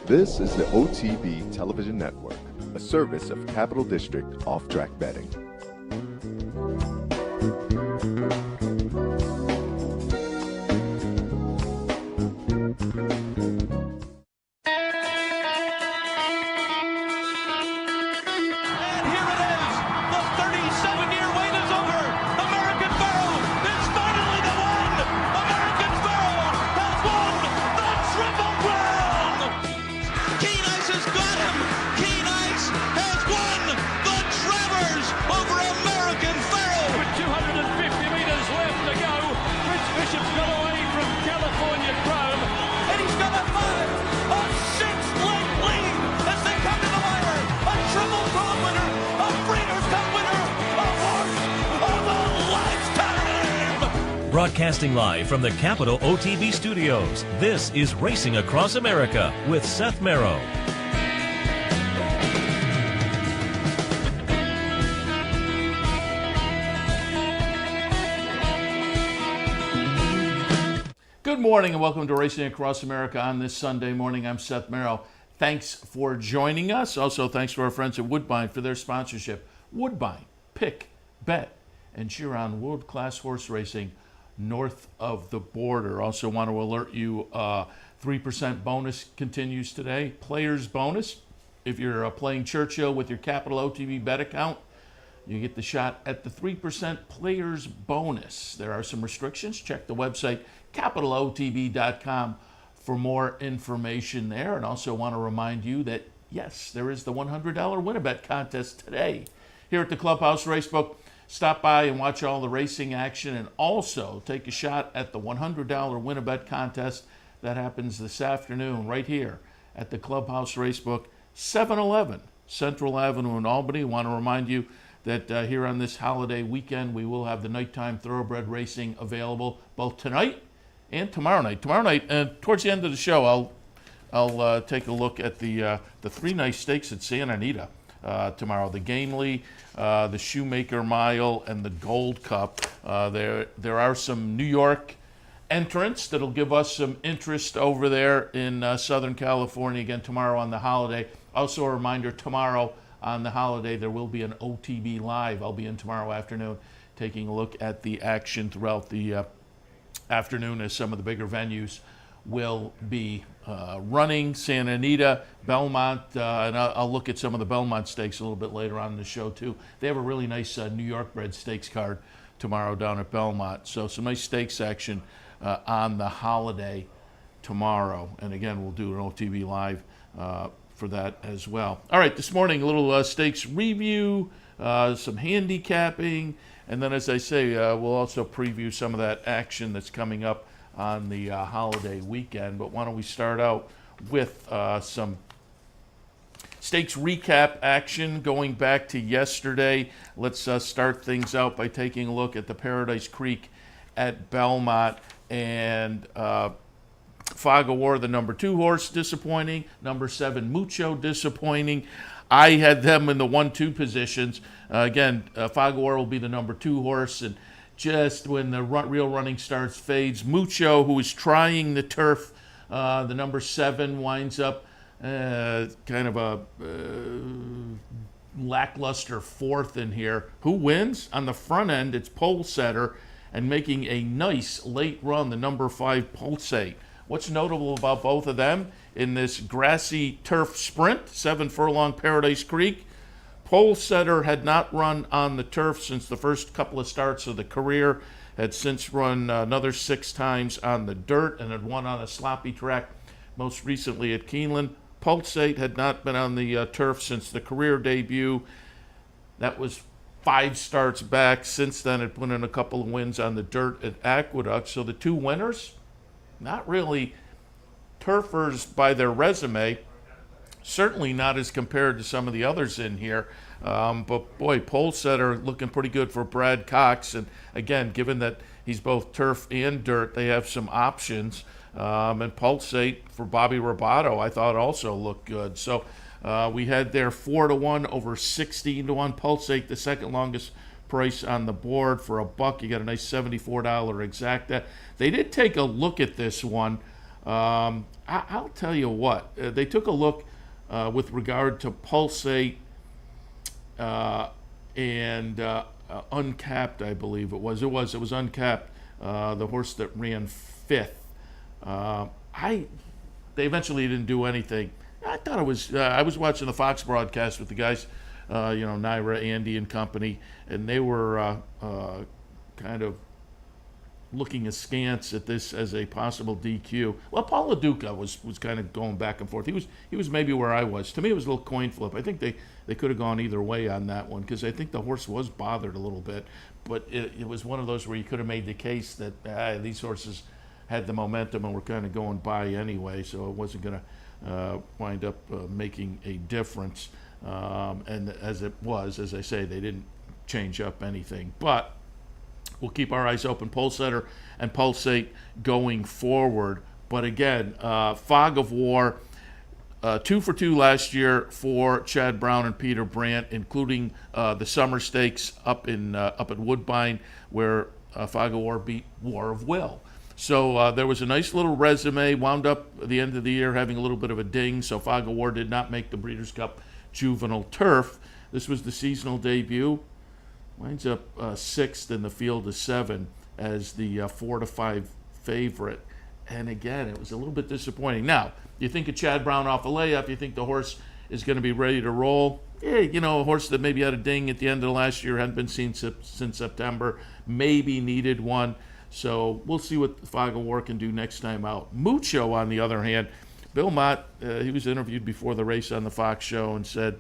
This is the OTB Television Network, a service of Capital District Off-Track Betting. Broadcasting live from the Capital OTB studios, this is Racing Across America with Seth Merrow. Good morning and welcome to Racing Across America on this Sunday morning. I'm Seth Merrow. Thanks for joining us. Also, thanks to our friends at Woodbine for their sponsorship. Woodbine, pick, bet, and cheer on world-class horse racing north of the border. Also want to alert you, 3% bonus continues today. Players bonus. If you're playing Churchill with your Capital OTB bet account, you get the shot at the 3% players bonus. There are some restrictions. Check the website, capitalotb.com, for more information there. And also want to remind you that, yes, there is the $100 win-a-bet contest today here at the Clubhouse Racebook. Stop by and watch all the racing action and also take a shot at the $100 win-a-bet contest that happens this afternoon right here at the Clubhouse Racebook, 711 Central Avenue in Albany. I want to remind you that here on this holiday weekend, we will have the nighttime thoroughbred racing available both tonight and tomorrow night. Tomorrow night, and towards the end of the show, I'll take a look at the three nice stakes at Santa Anita tomorrow: the Gamely, the Shoemaker Mile, and the Gold Cup. There are some New York entrants that'll give us some interest over there in Southern California again tomorrow on the holiday. Also a reminder, tomorrow on the holiday there will be an OTB Live. I'll be in tomorrow afternoon taking a look at the action throughout the afternoon as some of the bigger venues will be running. Santa Anita, Belmont, and I'll look at some of the Belmont stakes a little bit later on in the show too. They have a really nice New York bred stakes card tomorrow down at Belmont. So some nice stakes action on the holiday tomorrow. And again, we'll do an OTB Live for that as well. All right, this morning, a little stakes review, some handicapping, and then as I say, we'll also preview some of that action that's coming up on the holiday weekend. But why don't we start out with some stakes recap action going back to yesterday. Let's start things out by taking a look at the Paradise Creek at Belmont. And Fog of War, the number 2 horse, disappointing. Number 7, Mucho, disappointing. I had them in the 1-2 positions. Again, Fog of War will be the number 2 horse, and just when the real running starts, fades. Mucho, who is trying the turf, the number 7, winds up kind of a lackluster 4th in here. Who wins? On the front end, it's Pole Setter, and making a nice late run, the number 5, Pulsate. What's notable about both of them in this grassy turf sprint, 7 furlong Paradise Creek? Pole Setter had not run on the turf since the first couple of starts of the career, had since run another 6 times on the dirt and had won on a sloppy track, most recently at Keeneland. Pulsate had not been on the turf since the career debut. That was 5 starts back. Since then, it put in a couple of wins on the dirt at Aqueduct. So the 2 winners, not really turfers by their resume. Certainly not as compared to some of the others in here. But boy, Pole Setter looking pretty good for Brad Cox. And again, given that he's both turf and dirt, they have some options. And Pulsate for Bobby Robato, I thought also looked good. So we had there 4-1 over 16-1. Pulsate, the second longest price on the board for $1. You got a nice $74 exacta. They did take a look at this one. I'll tell you what, they took a look with regard to Pulsate and Uncapped, I believe it was. It was Uncapped, the horse that ran fifth. They eventually didn't do anything. I thought it was. I was watching the Fox broadcast with the guys, Naira, Andy, and company, and they were kind of looking askance at this as a possible DQ. Well, Paul LaDuca was kind of going back and forth. He was maybe where I was. To me, it was a little coin flip. I think they could have gone either way on that one because I think the horse was bothered a little bit. But it was one of those where you could have made the case that these horses had the momentum and were kind of going by anyway, so it wasn't going to wind up making a difference. And as it was, as I say, they didn't change up anything. But we'll keep our eyes open, Pulsetter and Pulsate going forward. But again, Fog of War, 2 for 2 last year for Chad Brown and Peter Brandt, including the Summer Stakes up at Woodbine, where Fog of War beat War of Will. So there was a nice little resume, wound up at the end of the year having a little bit of a ding, so Fog of War did not make the Breeders' Cup Juvenile Turf. This was the seasonal debut. Winds up sixth in the field of 7 as the 4 to 5 favorite. And again, it was a little bit disappointing. Now, you think of Chad Brown off a layup, you think the horse is going to be ready to roll. Yeah, a horse that maybe had a ding at the end of the last year, hadn't been seen since September, maybe needed one. So we'll see what Fog of War can do next time out. Mucho, on the other hand, Bill Mott, he was interviewed before the race on the Fox show and said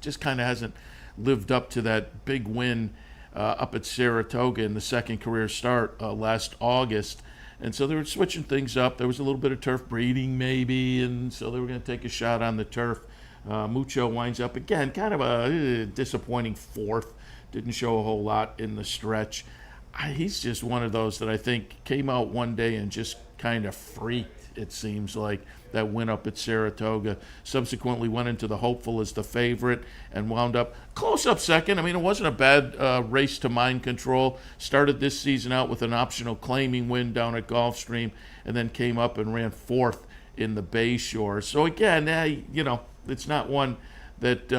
just kind of hasn't lived up to that big win up at Saratoga in the second career start last August. And so they were switching things up. There was a little bit of turf breeding maybe, and so they were going to take a shot on the turf. Mucho winds up, again, kind of a disappointing fourth. Didn't show a whole lot in the stretch. He's just one of those that I think came out one day and just kind of freaked, it seems like, that win up at Saratoga. Subsequently went into the hopeful as the favorite and wound up close up second. I mean, it wasn't a bad race to mind control. Started this season out with an optional claiming win down at Gulfstream and then came up and ran fourth in the Bayshore. So again, it's not one that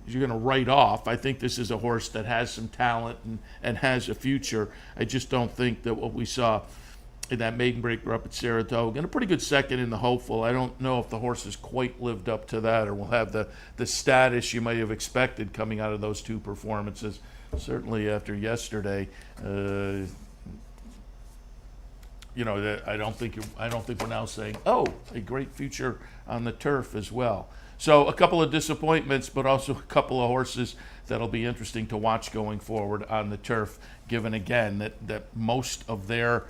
you're going to write off. I think this is a horse that has some talent and has a future. I just don't think that what we saw in that maiden breaker up at Saratoga, and a pretty good second in the hopeful, I don't know if the horse has quite lived up to that or will have the status you might have expected coming out of those two performances. Certainly after yesterday, I don't think we're now saying, oh, a great future on the turf as well. So a couple of disappointments, but also a couple of horses that'll be interesting to watch going forward on the turf, given again that most of their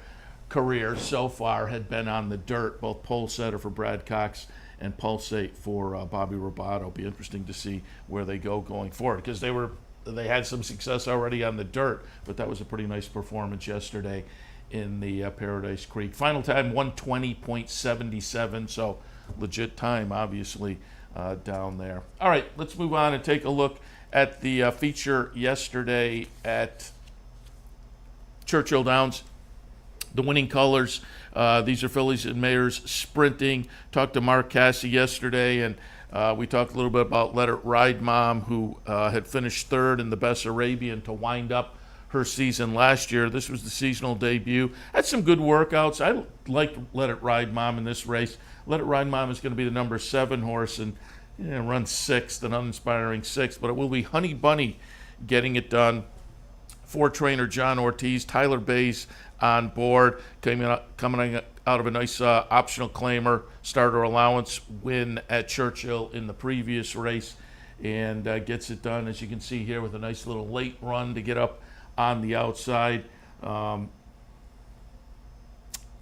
career so far had been on the dirt, both Pulsetter for Brad Cox and Pulsate for Bobby Robato. Be interesting to see where they go going forward, because they had some success already on the dirt, but that was a pretty nice performance yesterday in the Paradise Creek. Final time 120.77, so legit time obviously down there. All right, let's move on and take a look at the feature yesterday at Churchill Downs. The winning colors, these are fillies and mares sprinting. Talked to Mark Cassie yesterday, and we talked a little bit about Let It Ride Mom, who had finished third in the Bessarabian to wind up her season last year. This was the seasonal debut. Had some good workouts. I liked Let It Ride Mom in this race. Let It Ride Mom is going to be the number 7 horse and run sixth, an uninspiring sixth, but it will be Honey Bunny getting it done for trainer John Ortiz. Tyler Bays on board, coming out of a nice optional claimer starter allowance win at Churchill in the previous race, and gets it done, as you can see here, with a nice little late run to get up on the outside.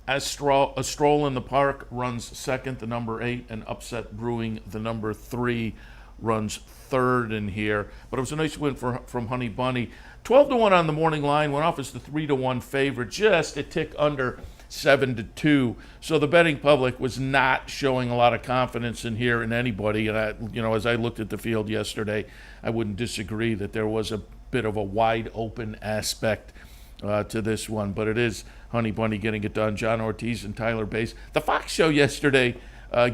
A Stroll in the Park runs second, the number 8, and Upset Brewing, the number 3, runs third in here. But it was a nice win from Honey Bunny. 12-1 on the morning line, went off as the 3-1 favorite, just a tick under 7-2. So the betting public was not showing a lot of confidence in here in anybody. And as I looked at the field yesterday, I wouldn't disagree that there was a bit of a wide open aspect to this one, but it is Honey Bunny getting it done. John Ortiz and Tyler Bass. The Fox show yesterday,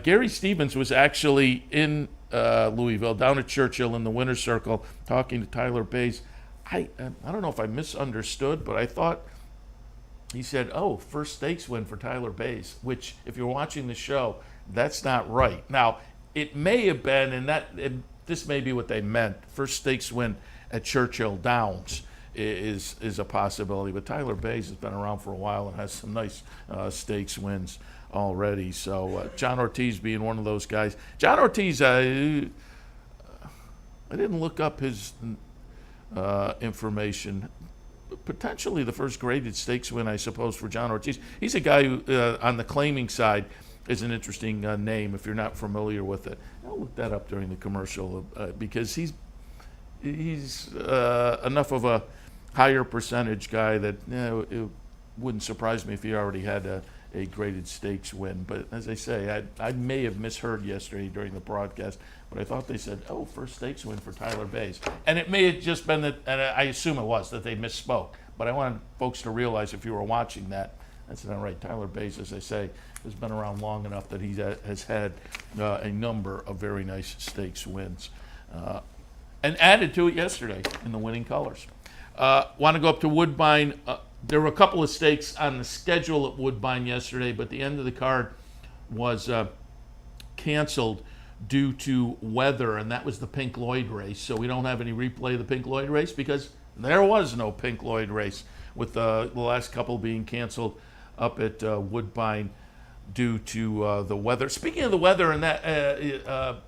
Gary Stevens was actually in Louisville, down at Churchill in the Winner's Circle, talking to Tyler Bass. I don't know if I misunderstood, but I thought he said, "Oh, first stakes win for Tyler Bass," which, if you're watching the show, that's not right. Now, it may have been, and this may be what they meant. First stakes win at Churchill Downs is a possibility, but Tyler Bass has been around for a while and has some nice stakes wins already. So John Ortiz being one of those guys. John Ortiz, I didn't look up his information. Potentially the first graded stakes win, I suppose, for John Ortiz. He's a guy who, on the claiming side, is an interesting name if you're not familiar with it. I'll look that up during the commercial because he's enough of a higher percentage guy that it wouldn't surprise me if he already had a graded stakes win. But as I say, I may have misheard yesterday during the broadcast, but I thought they said, "Oh, first stakes win for Tyler Bass." And it may have just been that, and I assume it was, that they misspoke. But I wanted folks to realize, if you were watching that, that's not right. Tyler Bass, as I say, has been around long enough that he has had a number of very nice stakes wins. And added to it yesterday in the winning colors. Want to go up to Woodbine. There were a couple of stakes on the schedule at Woodbine yesterday, but the end of the card was canceled due to weather, and that was the Pink Lloyd race. So we don't have any replay of the Pink Lloyd race because there was no Pink Lloyd race, with the last couple being canceled up at Woodbine due to the weather. Speaking of the weather, and that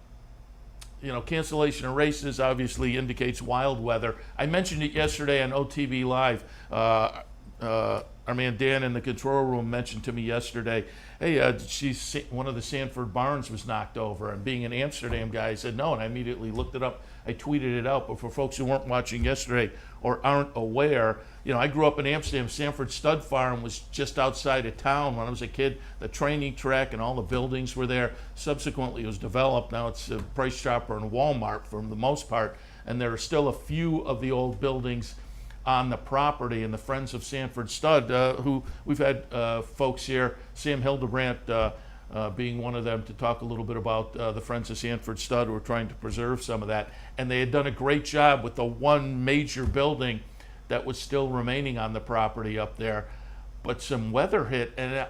cancellation of races obviously indicates wild weather. I mentioned it yesterday on OTB Live. Our man Dan in the control room mentioned to me yesterday, "Hey, one of the Sanford barns was knocked over." And being an Amsterdam guy, I said no, and I immediately looked it up. I tweeted it out. But for folks who weren't watching yesterday or aren't aware, I grew up in Amsterdam. Sanford Stud Farm was just outside of town when I was a kid. The training track and all the buildings were there. Subsequently, it was developed. Now it's a Price Chopper and Walmart for the most part, and there are still a few of the old buildings on the property. And the Friends of Sanford Stud, who we've had folks here, Sam Hildebrandt being one of them, to talk a little bit about the Friends of Sanford Stud, who are trying to preserve some of that. And they had done a great job with the one major building that was still remaining on the property up there. But some weather hit, and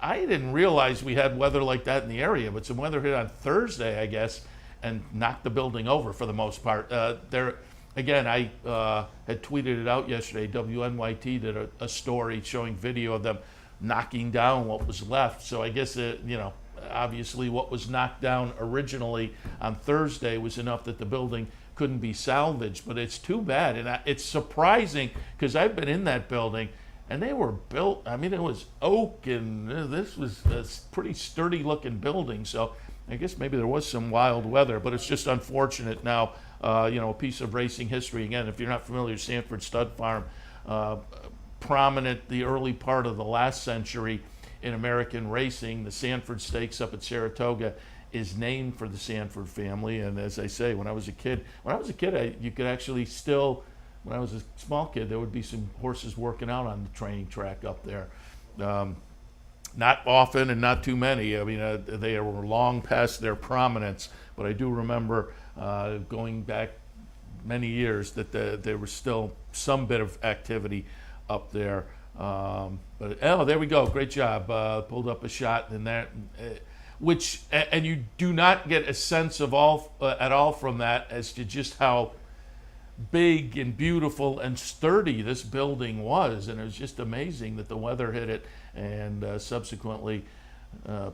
I didn't realize we had weather like that in the area, but some weather hit on Thursday, I guess, and knocked the building over for the most part. Again, I had tweeted it out yesterday. WNYT did a story showing video of them knocking down what was left. So I guess, obviously what was knocked down originally on Thursday was enough that the building couldn't be salvaged. But it's too bad. And it's surprising because I've been in that building and they were built, it was oak, and this was a pretty sturdy looking building. So I guess maybe there was some wild weather, but it's just unfortunate now. A piece of racing history. Again, if you're not familiar, Sanford Stud Farm, prominent the early part of the last century in American racing. The Sanford Stakes up at Saratoga is named for the Sanford family. And as I say, when I was a kid, you could actually still, when I was a small kid, there would be some horses working out on the training track up there. Not often and not too many. They were long past their prominence, but I do remember going back many years that there was still some bit of activity up there. There we go. Great job. Pulled up a shot in there, and you do not get a sense of at all from that as to just how big and beautiful and sturdy this building was. And it was just amazing that the weather hit it and subsequently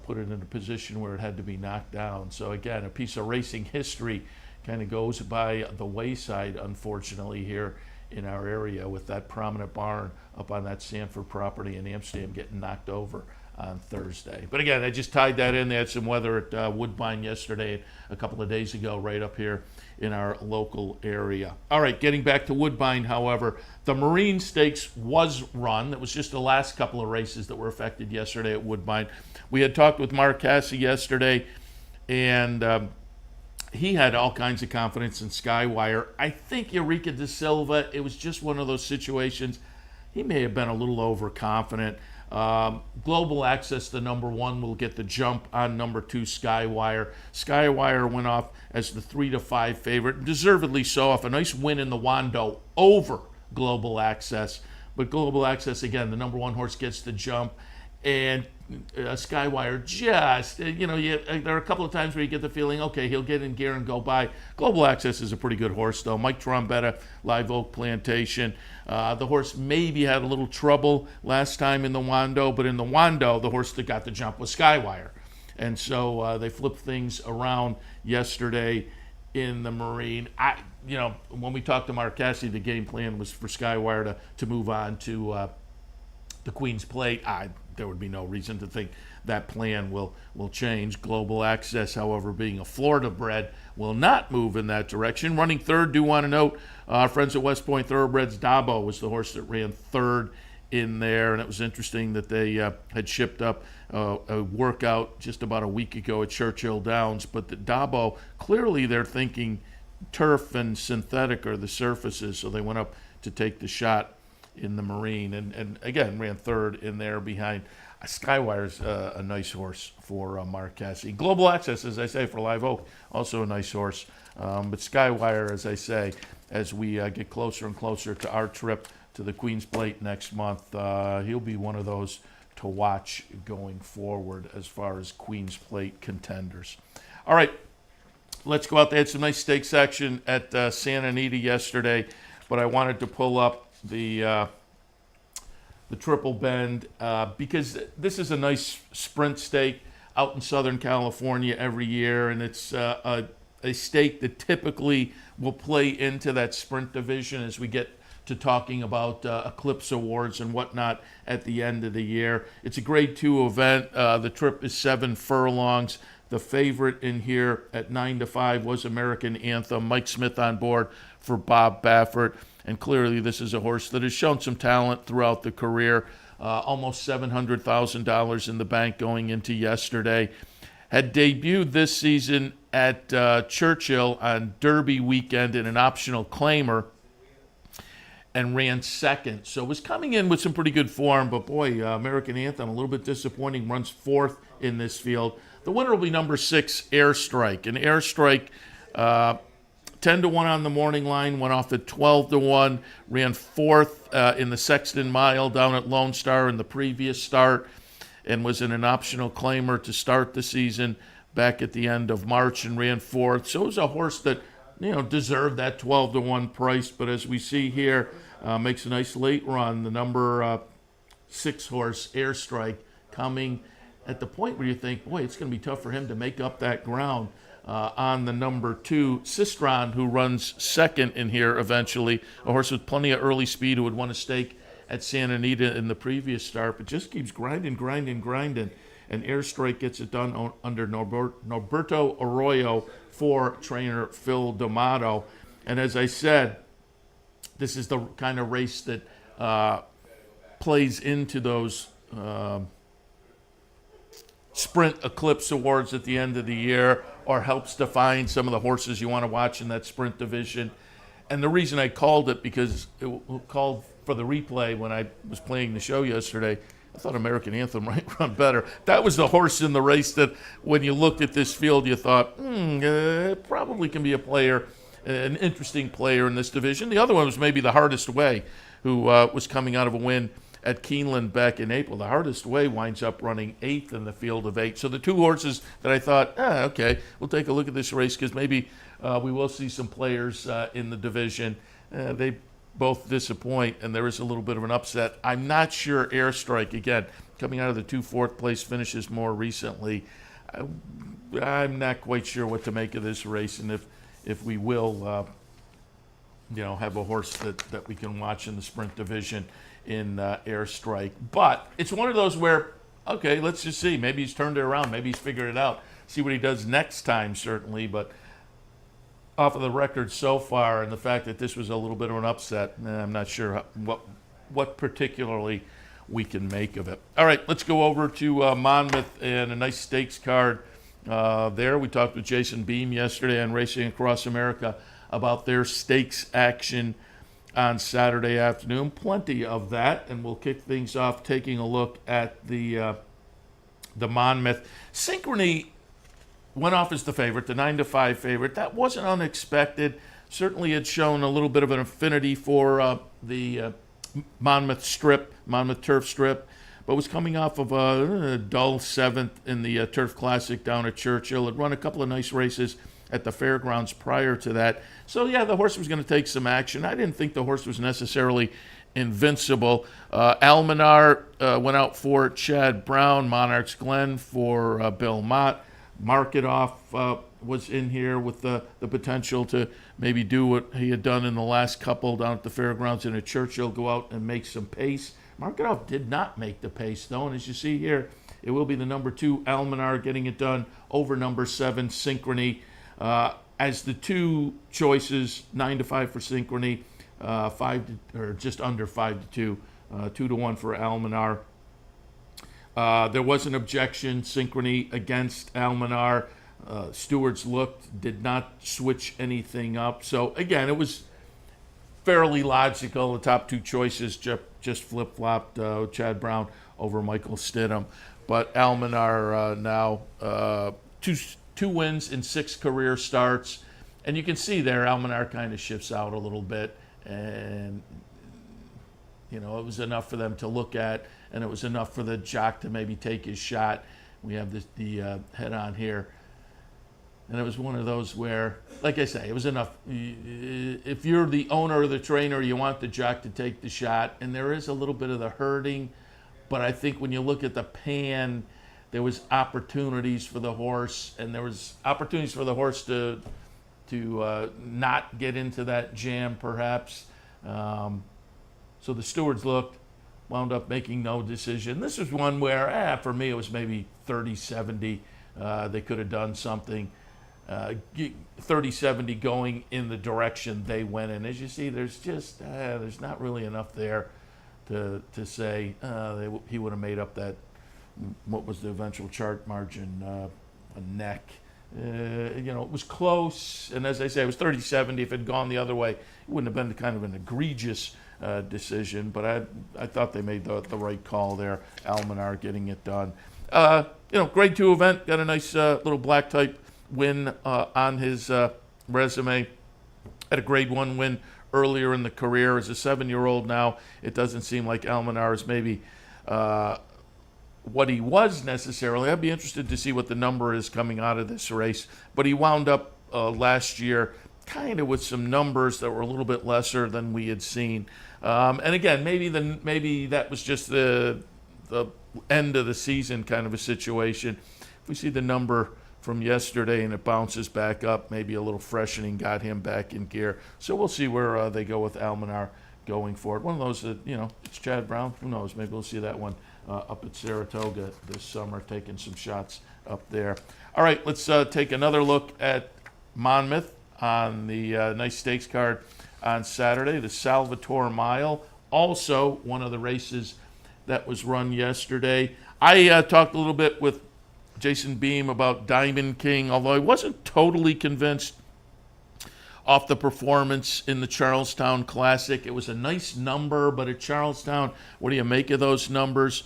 put it in a position where it had to be knocked down. So again, a piece of racing history kind of goes by the wayside, unfortunately, here in our area, with that prominent barn up on that Sanford property in Amsterdam getting knocked over on Thursday. But again, I just tied that in. They had some weather at Woodbine yesterday, a couple of days ago, right up here in our local area. All right, getting back to Woodbine, however, the Marine Stakes was run. It was just the last couple of races that were affected yesterday at Woodbine. We had talked with Mark Cassie yesterday, and he had all kinds of confidence in Skywire. I think Eureka da Silva, it was just one of those situations. he may have been a little overconfident. Global Access, the number 1, will get the jump on number 2, Skywire. Skywire went off as the 3-5 favorite, deservedly so, off a nice win in the Wando over Global Access. But Global Access, again, the number 1 horse, gets the jump. And Skywire just, there are a couple of times where you get the feeling, okay, he'll get in gear and go by. Global Access is a pretty good horse, though. Mike Trombetta, Live Oak Plantation. The horse maybe had a little trouble last time in the Wando, but in the Wando, the horse that got the jump was Skywire. And so they flipped things around yesterday in the Marine. When we talked to Mark Cassidy, the game plan was for Skywire to move on to the Queen's Plate. There would be no reason to think that plan will change. Global Access, however, being a Florida bred, will not move in that direction. Running third, do want to note, our friends at West Point Thoroughbreds, Dabo was the horse that ran third in there, and it was interesting that they had shipped up a workout just about a week ago at Churchill Downs, but the Dabo, clearly they're thinking turf and synthetic are the surfaces, so they went up to take the shot in the Marine, and again ran third in there behind Skywire's a nice horse for Mark Cassidy. Global Access, as I say, for Live Oak, also a nice horse. But Skywire, as I say, as we get closer and closer to our trip to the Queen's Plate next month, he'll be one of those to watch going forward as far as Queen's Plate contenders. All right, let's go out. They had some nice stakes action at Santa Anita yesterday, but I wanted to pull up the Triple Bend because this is a nice sprint stake out in Southern California every year, and it's a stake that typically will play into that sprint division as we get to talking about Eclipse Awards and whatnot at the end of the year. It's a Grade 2 event. The trip is 7 furlongs. The favorite in here at 9-5 was American Anthem. Mike Smith on board for Bob Baffert. And clearly this is a horse that has shown some talent throughout the career. Almost $700,000 in the bank going into yesterday. Had debuted this season at Churchill on Derby weekend in an optional claimer and ran second. So was coming in with some pretty good form, but boy, American Anthem, a little bit disappointing, runs fourth in this field. The winner will be number 6, Airstrike. And Airstrike, 10-1 on the morning line, went off at 12-1, ran fourth in the Sexton Mile down at Lone Star in the previous start, and was in an optional claimer to start the season back at the end of March and ran fourth. So it was a horse that, deserved that 12-1 price, but as we see here, makes a nice late run. The number 6 horse, Airstrike, coming at the point where you think, boy, it's going to be tough for him to make up that ground on the number 2, Sistron, who runs second in here eventually, a horse with plenty of early speed who had won a stake at Santa Anita in the previous start, but just keeps grinding, and Airstrike gets it done under Norberto Arroyo for trainer Phil D'Amato. And as I said, this is the kind of race that plays into those Sprint Eclipse Awards at the end of the year, or helps define some of the horses you want to watch in that sprint division. And the reason I called it, because it called for the replay when I was playing the show yesterday, I thought American Anthem might run better. That was the horse in the race that when you looked at this field, you thought, probably can be a player, an interesting player in this division. The other one was maybe the Hardest Way, who was coming out of a win at Keeneland back in April. The Hardest Way winds up running 8th in the field of 8. So the 2 horses that I thought, okay, we'll take a look at this race because maybe we will see some players in the division. They both disappoint, and there is a little bit of an upset. I'm not sure Airstrike, again, coming out of the 2 fourth-place finishes more recently, I'm not quite sure what to make of this race, and if we will, have a horse that we can watch in the sprint division in Airstrike. But it's one of those where, okay, let's just see. Maybe he's turned it around. Maybe he's figured it out. See what he does next time, certainly, but off of the record so far and the fact that this was a little bit of an upset, I'm not sure what particularly we can make of it. All right, let's go over to Monmouth and a nice stakes card there. We talked with Jason Beam yesterday on Racing Across America about their stakes action on Saturday afternoon. Plenty of that, and we'll kick things off taking a look at the Monmouth. Synchrony went off as the favorite, the 9-5 favorite. That wasn't unexpected. Certainly had shown a little bit of an affinity for the Monmouth turf strip, but was coming off of a dull seventh in the Turf Classic down at Churchill. Had run a couple of nice races at the fairgrounds prior to that. So, yeah, the horse was going to take some action. I didn't think the horse was necessarily invincible. Almanar went out for Chad Brown, Monarch's Glen for Belmont. Marketoff was in here with the potential to maybe do what he had done in the last couple down at the fairgrounds and at Churchill, go out and make some pace. Marketoff did not make the pace, though, and as you see here, it will be the number 2 Almanar getting it done over number 7 Synchrony. As the two choices, 9-5 for Synchrony, or just under 5-2, 2-1 for Almanar. There was an objection, Synchrony against Almanar. Stewards looked, did not switch anything up. So again, it was fairly logical. The top two choices just flip-flopped Chad Brown over Michael Stidham. But Almanar now two wins in 6 career starts. And you can see there Almanar kind of shifts out a little bit. And, you know, it was enough for them to look at, and it was enough for the jock to maybe take his shot. We have the head on here. And it was one of those where, like I say, it was enough. If you're the owner or the trainer, you want the jock to take the shot. And there is a little bit of the herding. But I think when you look at the pan, there was opportunities for the horse. And there was opportunities for the horse to not get into that jam, perhaps. So the stewards looked, wound up making no decision. This was one where, for me, it was maybe 30-70. They could have done something. 30-70 going in the direction they went in. As you see, there's not really enough there to say he would have made up that, what was the eventual chart margin, a neck. It was close, and as I say, it was 30-70. If it had gone the other way, it wouldn't have been kind of an egregious decision, but I thought they made the right call there. Almanar getting it done. Grade 2 event, got a nice little black type win on his resume. Had a grade 1 win earlier in the career. As a 7-year-old now, it doesn't seem like Almanar is maybe what he was necessarily. I'd be interested to see what the number is coming out of this race. But he wound up last year kind of with some numbers that were a little bit lesser than we had seen. And again, maybe that was just the end of the season kind of a situation. If we see the number from yesterday and it bounces back up, maybe a little freshening got him back in gear. So we'll see where they go with Almanar going forward. One of those that, it's Chad Brown. Who knows? Maybe we'll see that one up at Saratoga this summer, taking some shots up there. All right, let's take another look at Monmouth on the nice stakes card on Saturday, the Salvatore Mile. Also one of the races that was run yesterday. I talked a little bit with Jason Beam about Diamond King, although I wasn't totally convinced off the performance in the Charlestown Classic. It was a nice number, but at Charlestown, what do you make of those numbers?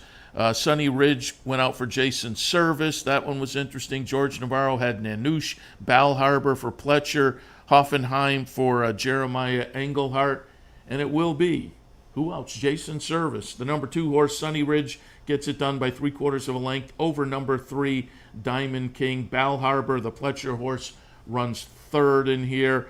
Sunny Ridge went out for Jason Service. That one was interesting. George Navarro had Nanouche, Bal Harbor for Pletcher, Hoffenheim for Jeremiah Engelhart, and it will be, who else? Jason Service. The number 2 horse, Sunny Ridge, gets it done by 3/4 of a length over number 3, Diamond King. Bal Harbor, the Pletcher horse, runs 3rd in here.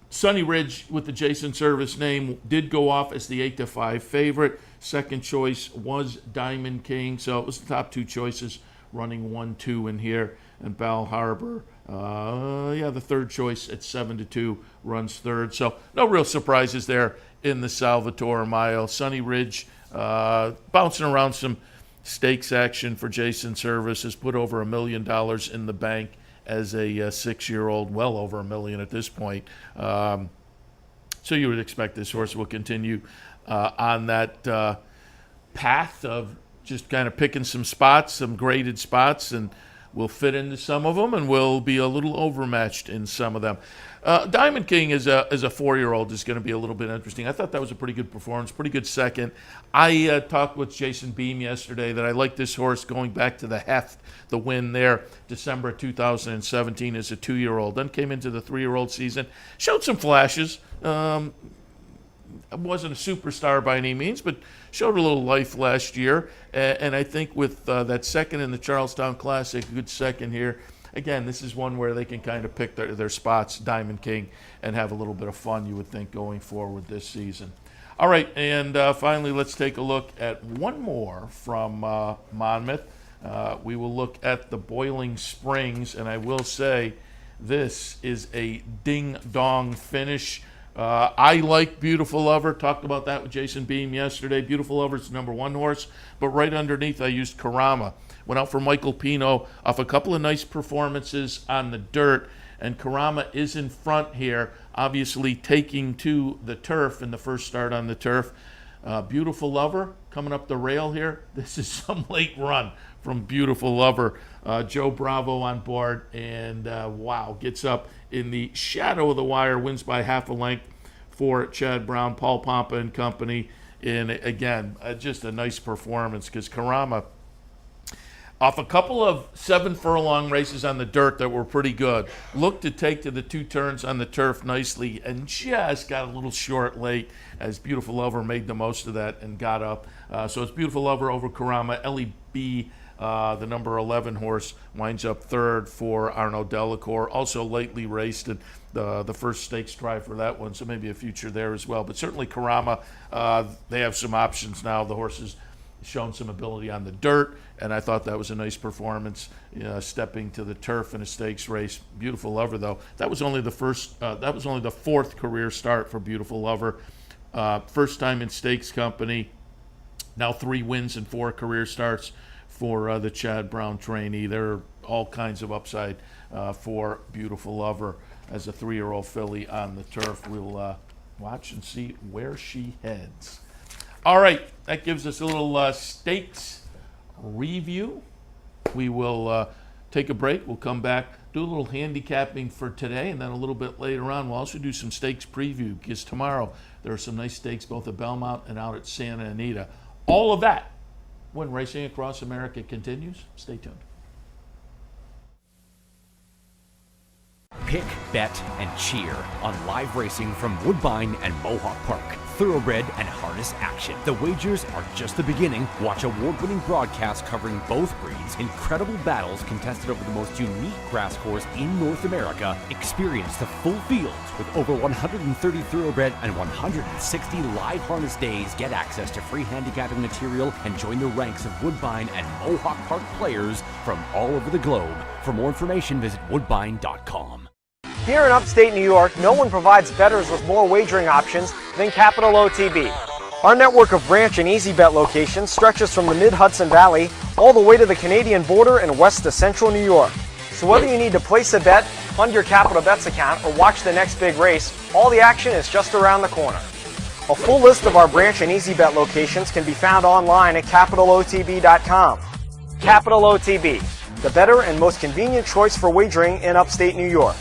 Sunny Ridge, with the Jason Service name, did go off as the 8-5 favorite. Second choice was Diamond King, so it was the top 2 choices running 1-2 in here. And Bal Harbor, the third choice at 7-2 runs 3rd. So no real surprises there in the Salvatore Mile. Sunny Ridge bouncing around some stakes action for Jason Service, has put over $1 million in the bank as a 6-year-old, well over $1 million at this point. So you would expect this horse will continue on that path of just kind of picking some spots, some graded spots, and will fit into some of them and will be a little overmatched in some of them. Diamond King as a 4-year-old is going to be a little bit interesting. I thought that was a pretty good performance, pretty good second. I talked with Jason Beam yesterday that I like this horse going back to the win there, December 2017 as a 2-year-old. Then came into the 3-year-old season, showed some flashes. Wasn't a superstar by any means, but showed a little life last year. And I think with that second in the Charlestown Classic, a good second here. Again, this is one where they can kind of pick their spots, Diamond King, and have a little bit of fun, you would think, going forward this season. All right, and finally, let's take a look at one more from Monmouth. We will look at the Boiling Springs, and I will say this is a ding-dong finish. I like Beautiful Lover. Talked about that with Jason Beam yesterday. Beautiful Lover's the #1 horse, but right underneath I used Karama. Went out for Michael Pino off a couple of nice performances on the dirt, and Karama is in front here, obviously taking to the turf in the first start on the turf. Beautiful Lover coming up the rail here. This is some late run from Beautiful Lover. Joe Bravo on board, and wow, gets up in the shadow of the wire, wins by half a length for Chad Brown, Paul Pompa and company. And again, just a nice performance because Karama, off a couple of 7-furlong races on the dirt that were pretty good, looked to take to the 2 turns on the turf nicely and just got a little short late as Beautiful Lover made the most of that and got up. So it's Beautiful Lover over Karama. Ellie B., the number 11 horse, winds up 3rd for Arnaud Delacour, also lately raced, and the first stakes try for that one, so maybe a future there as well. But certainly Karama, they have some options now. The horses shown some ability on the dirt, and I thought that was a nice performance, stepping to the turf in a stakes race. Beautiful Lover, though, that was only the 4th career start for Beautiful Lover. First time in stakes company, now 3 wins and 4 career starts for the Chad Brown trainee. There are all kinds of upside for Beautiful Lover as a 3-year-old filly on the turf. We'll watch and see where she heads. All right, that gives us a little stakes review. We will take a break. We'll come back, do a little handicapping for today, and then a little bit later on we'll also do some stakes preview because tomorrow there are some nice stakes both at Belmont and out at Santa Anita. All of that when Racing Across America continues. Stay tuned. Pick, bet, and cheer on live racing from Woodbine and Mohawk Park. Thoroughbred and harness action. The wagers are just the beginning. Watch award-winning broadcasts covering both breeds, incredible battles contested over the most unique grass course in North America. Experience the full fields with over 130 thoroughbred and 160 live harness days. Get access to free handicapping material and join the ranks of Woodbine and Mohawk Park players from all over the globe. For more information, visit woodbine.com. Here in upstate New York, no one provides bettors with more wagering options than Capital OTB. Our network of branch and easy bet locations stretches from the mid-Hudson Valley all the way to the Canadian border and west to central New York. So whether you need to place a bet, fund your Capital Bets account, or watch the next big race, all the action is just around the corner. A full list of our branch and easy bet locations can be found online at capitalotb.com. Capital OTB, the better and most convenient choice for wagering in upstate New York.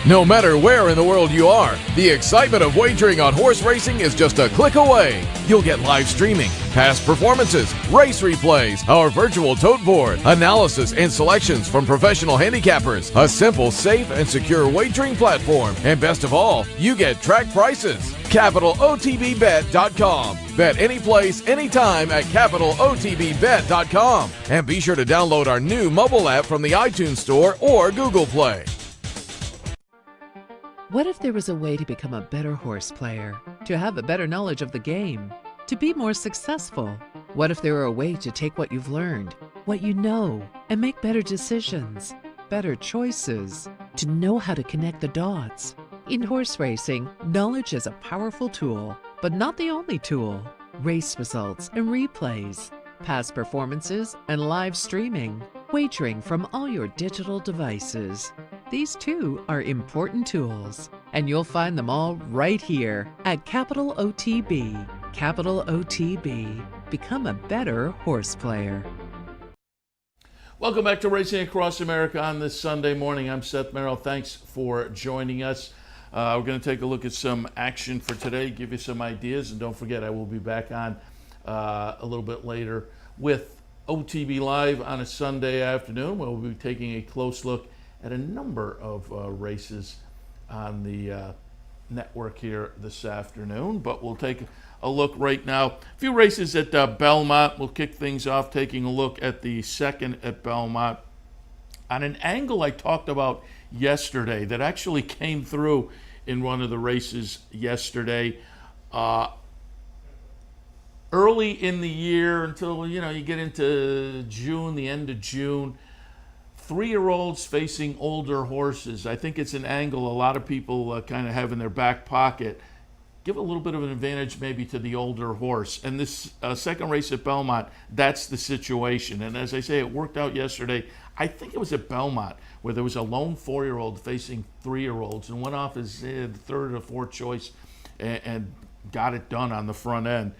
No matter where in the world you are, the excitement of wagering on horse racing is just a click away. You'll get live streaming, past performances, race replays, our virtual tote board, analysis and selections from professional handicappers, a simple, safe, and secure wagering platform, and best of all, you get track prices. CapitalOTBBet.com. Bet any place, anytime at CapitalOTBBet.com. And be sure to download our new mobile app from the iTunes Store or Google Play. What if there was a way to become a better horse player, to have a better knowledge of the game, to be more successful? What if there were a way to take what you've learned, what you know, and make better decisions, better choices, to know how to connect the dots? In horse racing, knowledge is a powerful tool, but not the only tool. Race results and replays, past performances and live streaming, wagering from all your digital devices. These too are important tools, and you'll find them all right here at Capital OTB. Capital OTB. Become a better horse player. Welcome back to Racing Across America on this Sunday morning. I'm Seth Merrill. Thanks for joining us. We're going to take a look at some action for today, give you some ideas, and don't forget I will be back on a little bit later with OTB Live on a Sunday afternoon. We'll be taking a close look at a number of races on the network here this afternoon, but we'll take a look right now. A few races at Belmont. We'll kick things off taking a look at the second at Belmont on an angle I talked about yesterday that actually came through in one of the races yesterday. Early in the year, until you get into June, the end of June, 3-year-olds facing older horses. I think it's an angle a lot of people kind of have in their back pocket. Give a little bit of an advantage maybe to the older horse. And this second race at Belmont, that's the situation. And as I say, it worked out yesterday. I think it was at Belmont where there was a lone 4-year-old facing 3-year-olds and went off as the third or fourth choice and got it done on the front end,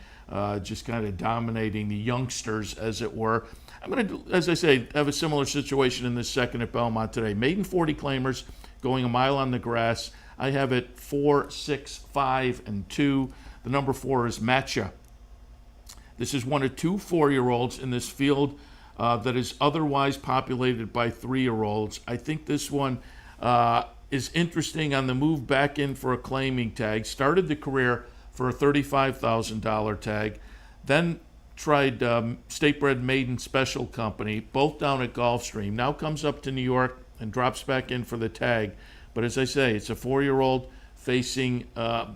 just kind of dominating the youngsters, as it were. I'm going to, as I say, have a similar situation in this second at Belmont today. Maiden 40 claimers going a mile on the grass. I have it 4, 6, 5, and 2. The number 4 is Matcha. This is one of 2 4-year-olds in this field that is otherwise populated by 3-year-olds. I think this one is interesting on the move back in for a claiming tag. Started the career for a $35,000 tag. Then tried State-Bred Maiden Special Company, both down at Gulfstream. Now comes up to New York and drops back in for the tag. But as I say, it's a 4-year-old facing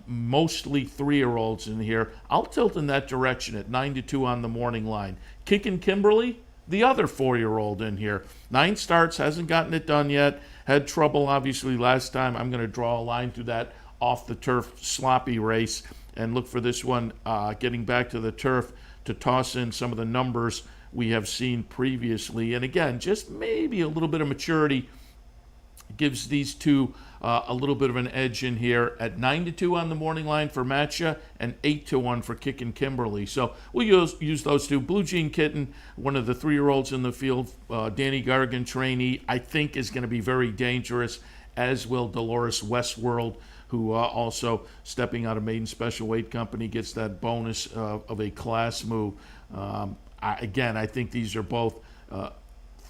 mostly 3-year-olds in here. I'll tilt in that direction at 9-2 on the morning line. Kickin' Kimberly, the other 4-year-old in here. 9 starts, hasn't gotten it done yet. Had trouble, obviously, last time. I'm going to draw a line through that off-the-turf sloppy race and look for this one getting back to the turf to toss in some of the numbers we have seen previously. And again, just maybe a little bit of maturity gives these two a little bit of an edge in here at 9-2 on the morning line for Matcha and 8-1 for Kickin' Kimberly. So we'll use those two. Blue Jean Kitten, one of the 3-year-olds in the field, Danny Gargan trainee, I think is going to be very dangerous, as will Dolores Westworld, who also stepping out of Maiden Special Weight Company gets that bonus of a class move. I think these are both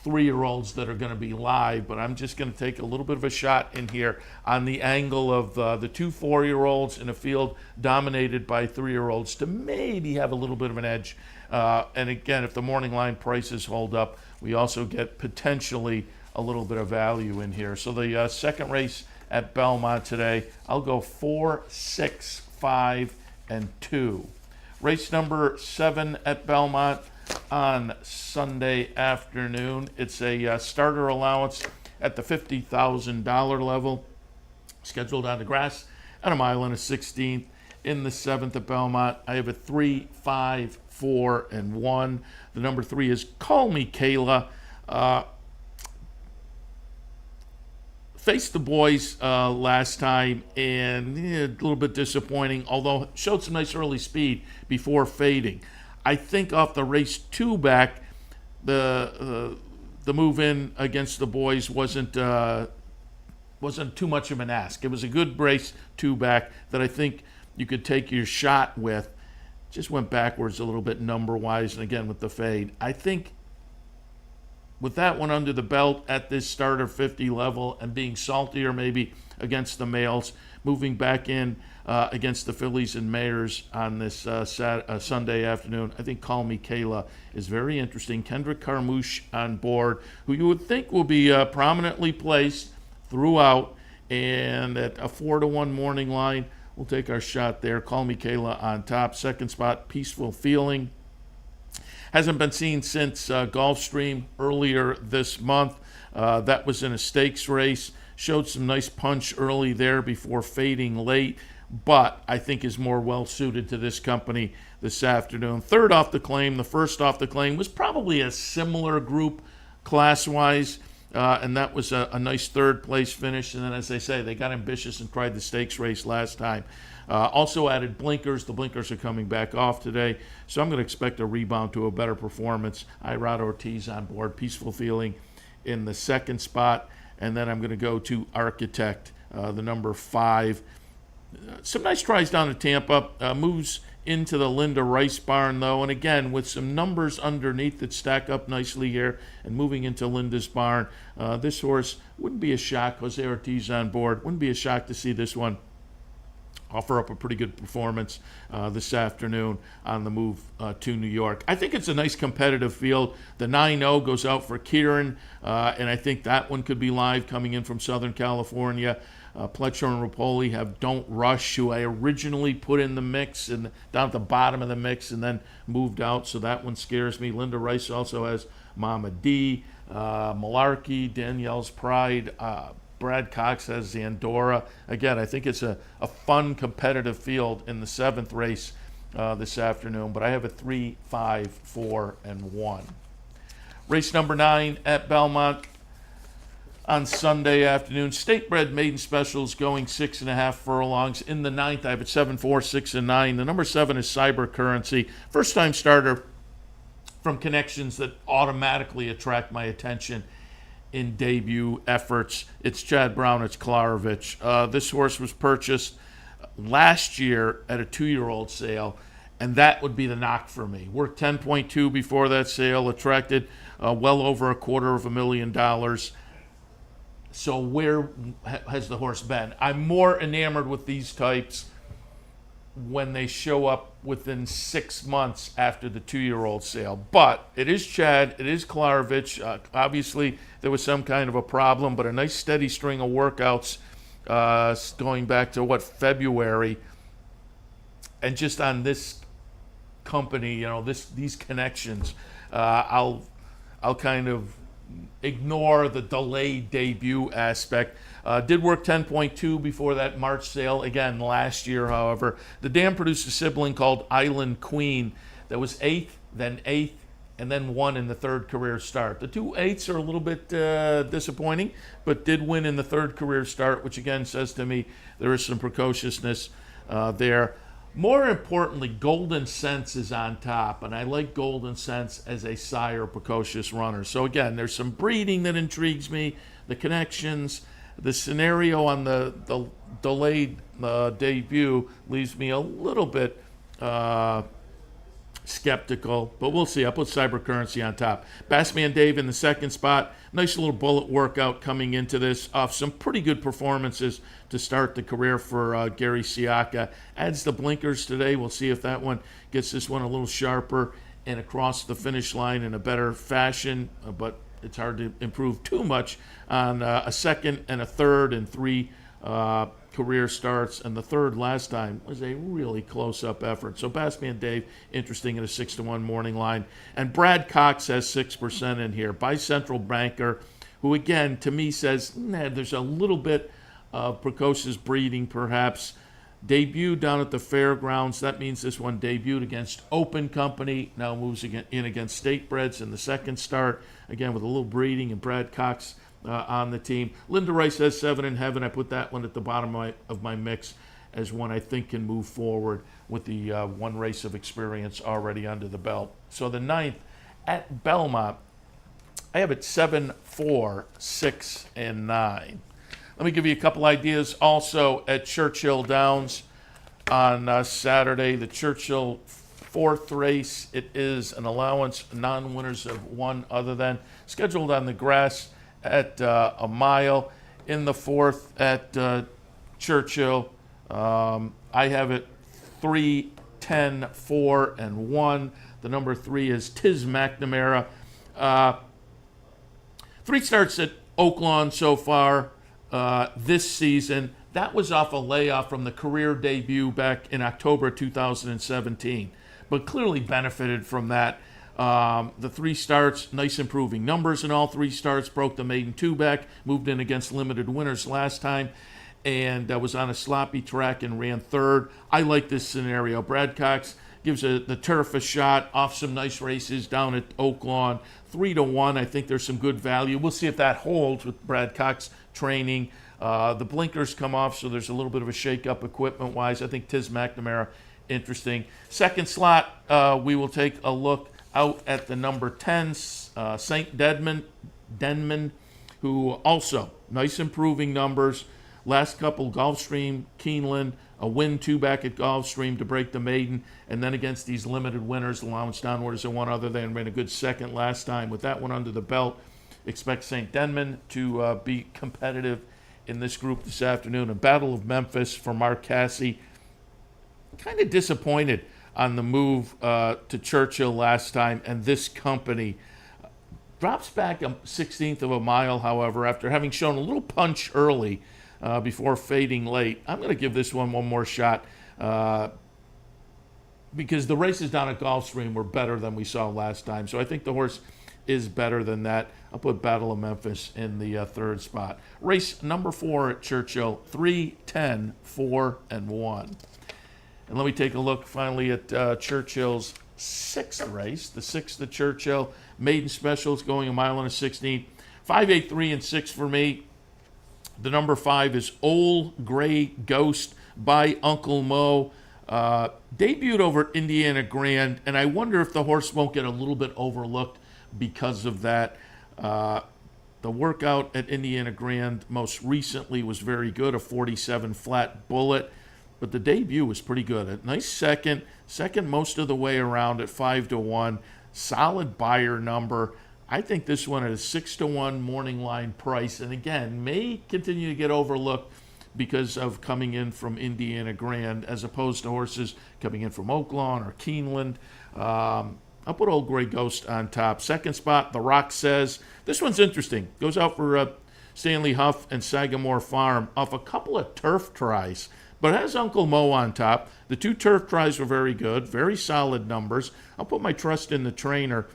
3-year-olds that are going to be live, but I'm just going to take a little bit of a shot in here on the angle of the 2 4-year-olds in a field dominated by 3-year-olds to maybe have a little bit of an edge. And again, if the morning line prices hold up, we also get potentially a little bit of value in here. So the second race at Belmont today, I'll go 4, 6, 5, and 2. Race number 7 at Belmont on Sunday afternoon. It's a starter allowance at the $50,000 level, scheduled on the grass at a mile and a 16th. In the 7th at Belmont, I have a 3, 5, 4, and 1. The number 3 is Call Me Kayla. Faced the boys last time and a little bit disappointing, although showed some nice early speed before fading. I think off the race 2 back, the move in against the boys wasn't too much of an ask. It was a good race 2 back that I think you could take your shot with. Just went backwards a little bit number-wise, and again with the fade. I think with that one under the belt at this starter 50 level and being saltier maybe against the males, moving back in against the fillies and mares on this Sunday afternoon, I think Call Me Kayla is very interesting. Kendrick Carmouche on board, who you would think will be prominently placed throughout, and at a 4-1 morning line, we'll take our shot there. Call Me Kayla on top. Second spot, Peaceful Feeling. Hasn't been seen since Gulfstream earlier this month. That was in a stakes race. Showed some nice punch early there before fading late, but I think is more well-suited to this company this afternoon. Third off the claim. The first off the claim was probably a similar group class-wise, and that was a nice third-place finish. And then, as they say, they got ambitious and tried the stakes race last time. Also added blinkers. The blinkers are coming back off today, so I'm going to expect a rebound to a better performance. Irod Ortiz on board, peaceful feeling in the second spot, and then I'm going to go to Architect, the number 5. Some nice tries down at Tampa. Moves into the Linda Rice barn, though, and again, with some numbers underneath that stack up nicely here, and moving into Linda's barn. This horse wouldn't be a shock. Jose Ortiz on board. Wouldn't be a shock to see this one offer up a pretty good performance this afternoon on the move to New York. I think it's a nice competitive field. The 9-0 goes out for Kieran, and I think that one could be live coming in from Southern California. Pletcher and Rapoli have Don't Rush, who I originally put in the mix and down at the bottom of the mix and then moved out, so that one scares me. Linda Rice also has Mama D, Malarkey, Danielle's Pride, Brad Cox has Zandora. Again, I think it's a fun, competitive field in the 7th race this afternoon, but I have a 3, 5, 4, and 1. Race number 9 at Belmont on Sunday afternoon. State-bred maiden specials going 6.5 furlongs. In the 9th, I have it 7, 4, 6, and 9. The number 7 is Cyber Currency. First-time starter from connections that automatically attract my attention in debut efforts. It's Chad Brown, it's Klarovich. This horse was purchased last year at a 2-year-old sale, and that would be the knock for me. Worked 10.2 before that sale, attracted well over $250,000. So where has the horse been? I'm more enamored with these types when they show up within 6 months after the 2-year-old sale. But it is Chad, it is Klarovich. Obviously, there was some kind of a problem, but a nice steady string of workouts going back to, February. And just on this company, these connections, I'll kind of ignore the delayed debut aspect. Did work 10.2 before that March sale. Again, last year, however. The dam produced a sibling called Island Queen that was 8th, then 8th, and then won in the 3rd career start. The 2 8s are a little bit disappointing, but did win in the 3rd career start, which again says to me there is some precociousness there. More importantly, Golden Sense is on top, and I like Golden Sense as a sire precocious runner. So again, there's some breeding that intrigues me, the connections, the scenario on the delayed debut leaves me a little bit skeptical, but we'll see. I'll put Cyber Currency on top. Bassman Dave in the 2nd spot. Nice little bullet workout coming into this off some pretty good performances to start the career for Gary Siaka. Adds the blinkers today. We'll see if that one gets this one a little sharper and across the finish line in a better fashion, but it's hard to improve too much on a 2nd and a 3rd and 3 career starts, and the 3rd last time was a really close-up effort. So Bassman Dave, interesting in a 6-1 morning line. And Brad Cox has 6% in here. Bicentral banker, who again, to me says, there's a little bit of precocious breeding perhaps. Debuted down at the fairgrounds. That means this one debuted against Open Company, now moves in against State Breds in the 2nd start, again with a little breeding, and Brad Cox on the team. Linda Rice has 7 in heaven. I put that one at the bottom of my mix as one I think can move forward with the 1 race of experience already under the belt. So the 9th at Belmont, I have it 7, 4, 6, and 9. Let me give you a couple ideas also at Churchill Downs on Saturday. The Churchill 4th race, it is an allowance, non-winners of 1 other than, scheduled on the grass at a mile. In the 4th at Churchill, I have it 3, 10, 4, and 1. The number 3 is Tiz McNamara. 3 starts at Oaklawn so far this season. That was off a layoff from the career debut back in October 2017, but clearly benefited from that. The 3 starts, nice improving numbers in all 3 starts, broke the maiden 2-back, moved in against limited winners last time, and was on a sloppy track and ran 3rd. I like this scenario. Brad Cox gives the turf a shot off some nice races down at Oaklawn. 3-1, I think there's some good value. We'll see if that holds with Brad Cox training The blinkers come off, so there's a little bit of a shake-up equipment-wise. I think Tiz McNamara, interesting. Second slot, we will take a look out at the number 10, St. Denman, who also nice improving numbers. Last couple, Gulfstream, Keeneland, a win 2 back at Gulfstream to break the maiden, and then against these limited winners, allowance downwards and one other. They ran a good second last time. With that one under the belt, expect St. Denman to be competitive in this group this afternoon. A Battle of Memphis for Mark Casse. Kind of disappointed on the move to Churchill last time, and this company drops back a 1/16 of a mile, however, after having shown a little punch early before fading late. I'm going to give this one more shot because the races down at Gulfstream were better than we saw last time. So I think the horse is better than that. I'll put Battle of Memphis in the third spot. Race number 4 at Churchill, 3, 10, 4, and 1. And let me take a look finally at Churchill's 6th race, the 6th at Churchill. Maiden specials going a mile and a 16th. 5, 8, 3, and 6 for me. The number 5 is Old Gray Ghost by Uncle Mo. Debuted over at Indiana Grand, and I wonder if the horse won't get a little bit overlooked because of that. The workout at Indiana Grand most recently was very good, a 47 flat bullet, but the debut was pretty good. A nice second most of the way around at 5-1. Solid buyer number. I think this one at a 6-1 morning line price, and again, may continue to get overlooked because of coming in from Indiana Grand as opposed to horses coming in from Oaklawn or Keeneland. I'll put Old Gray Ghost on top. Second spot, The Rock Says. This one's interesting. Goes out for Stanley Huff and Sagamore Farm off a couple of turf tries, but has Uncle Mo on top. The 2 turf tries were very good, very solid numbers. I'll put my trust in the trainer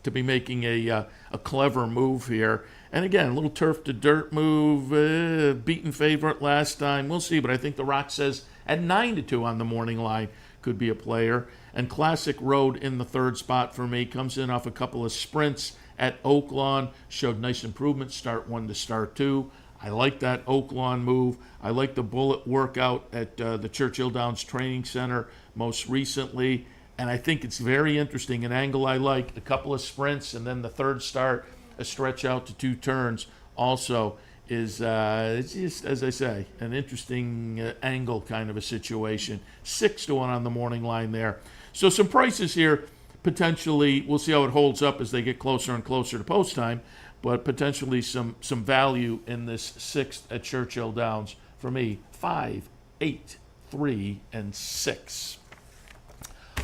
to be making a clever move here. And again, a little turf to dirt move, beaten favorite last time. We'll see, but I think The Rock Says at 9-2 on the morning line could be a player. And Classic Road in the third spot for me. Comes in off a couple of sprints at Oaklawn. Showed nice improvement, start 1 to start 2. I like that Oaklawn move. I like the bullet workout at the Churchill Downs Training Center most recently. And I think it's very interesting, an angle I like, a couple of sprints, and then the third start, a stretch out to 2 turns also is, it's just, as I say, an interesting angle kind of a situation. 6-1 on the morning line there. So some prices here, potentially, we'll see how it holds up as they get closer and closer to post time, but potentially some value in this 6th at Churchill Downs for me. 5, 8, 3, and 6.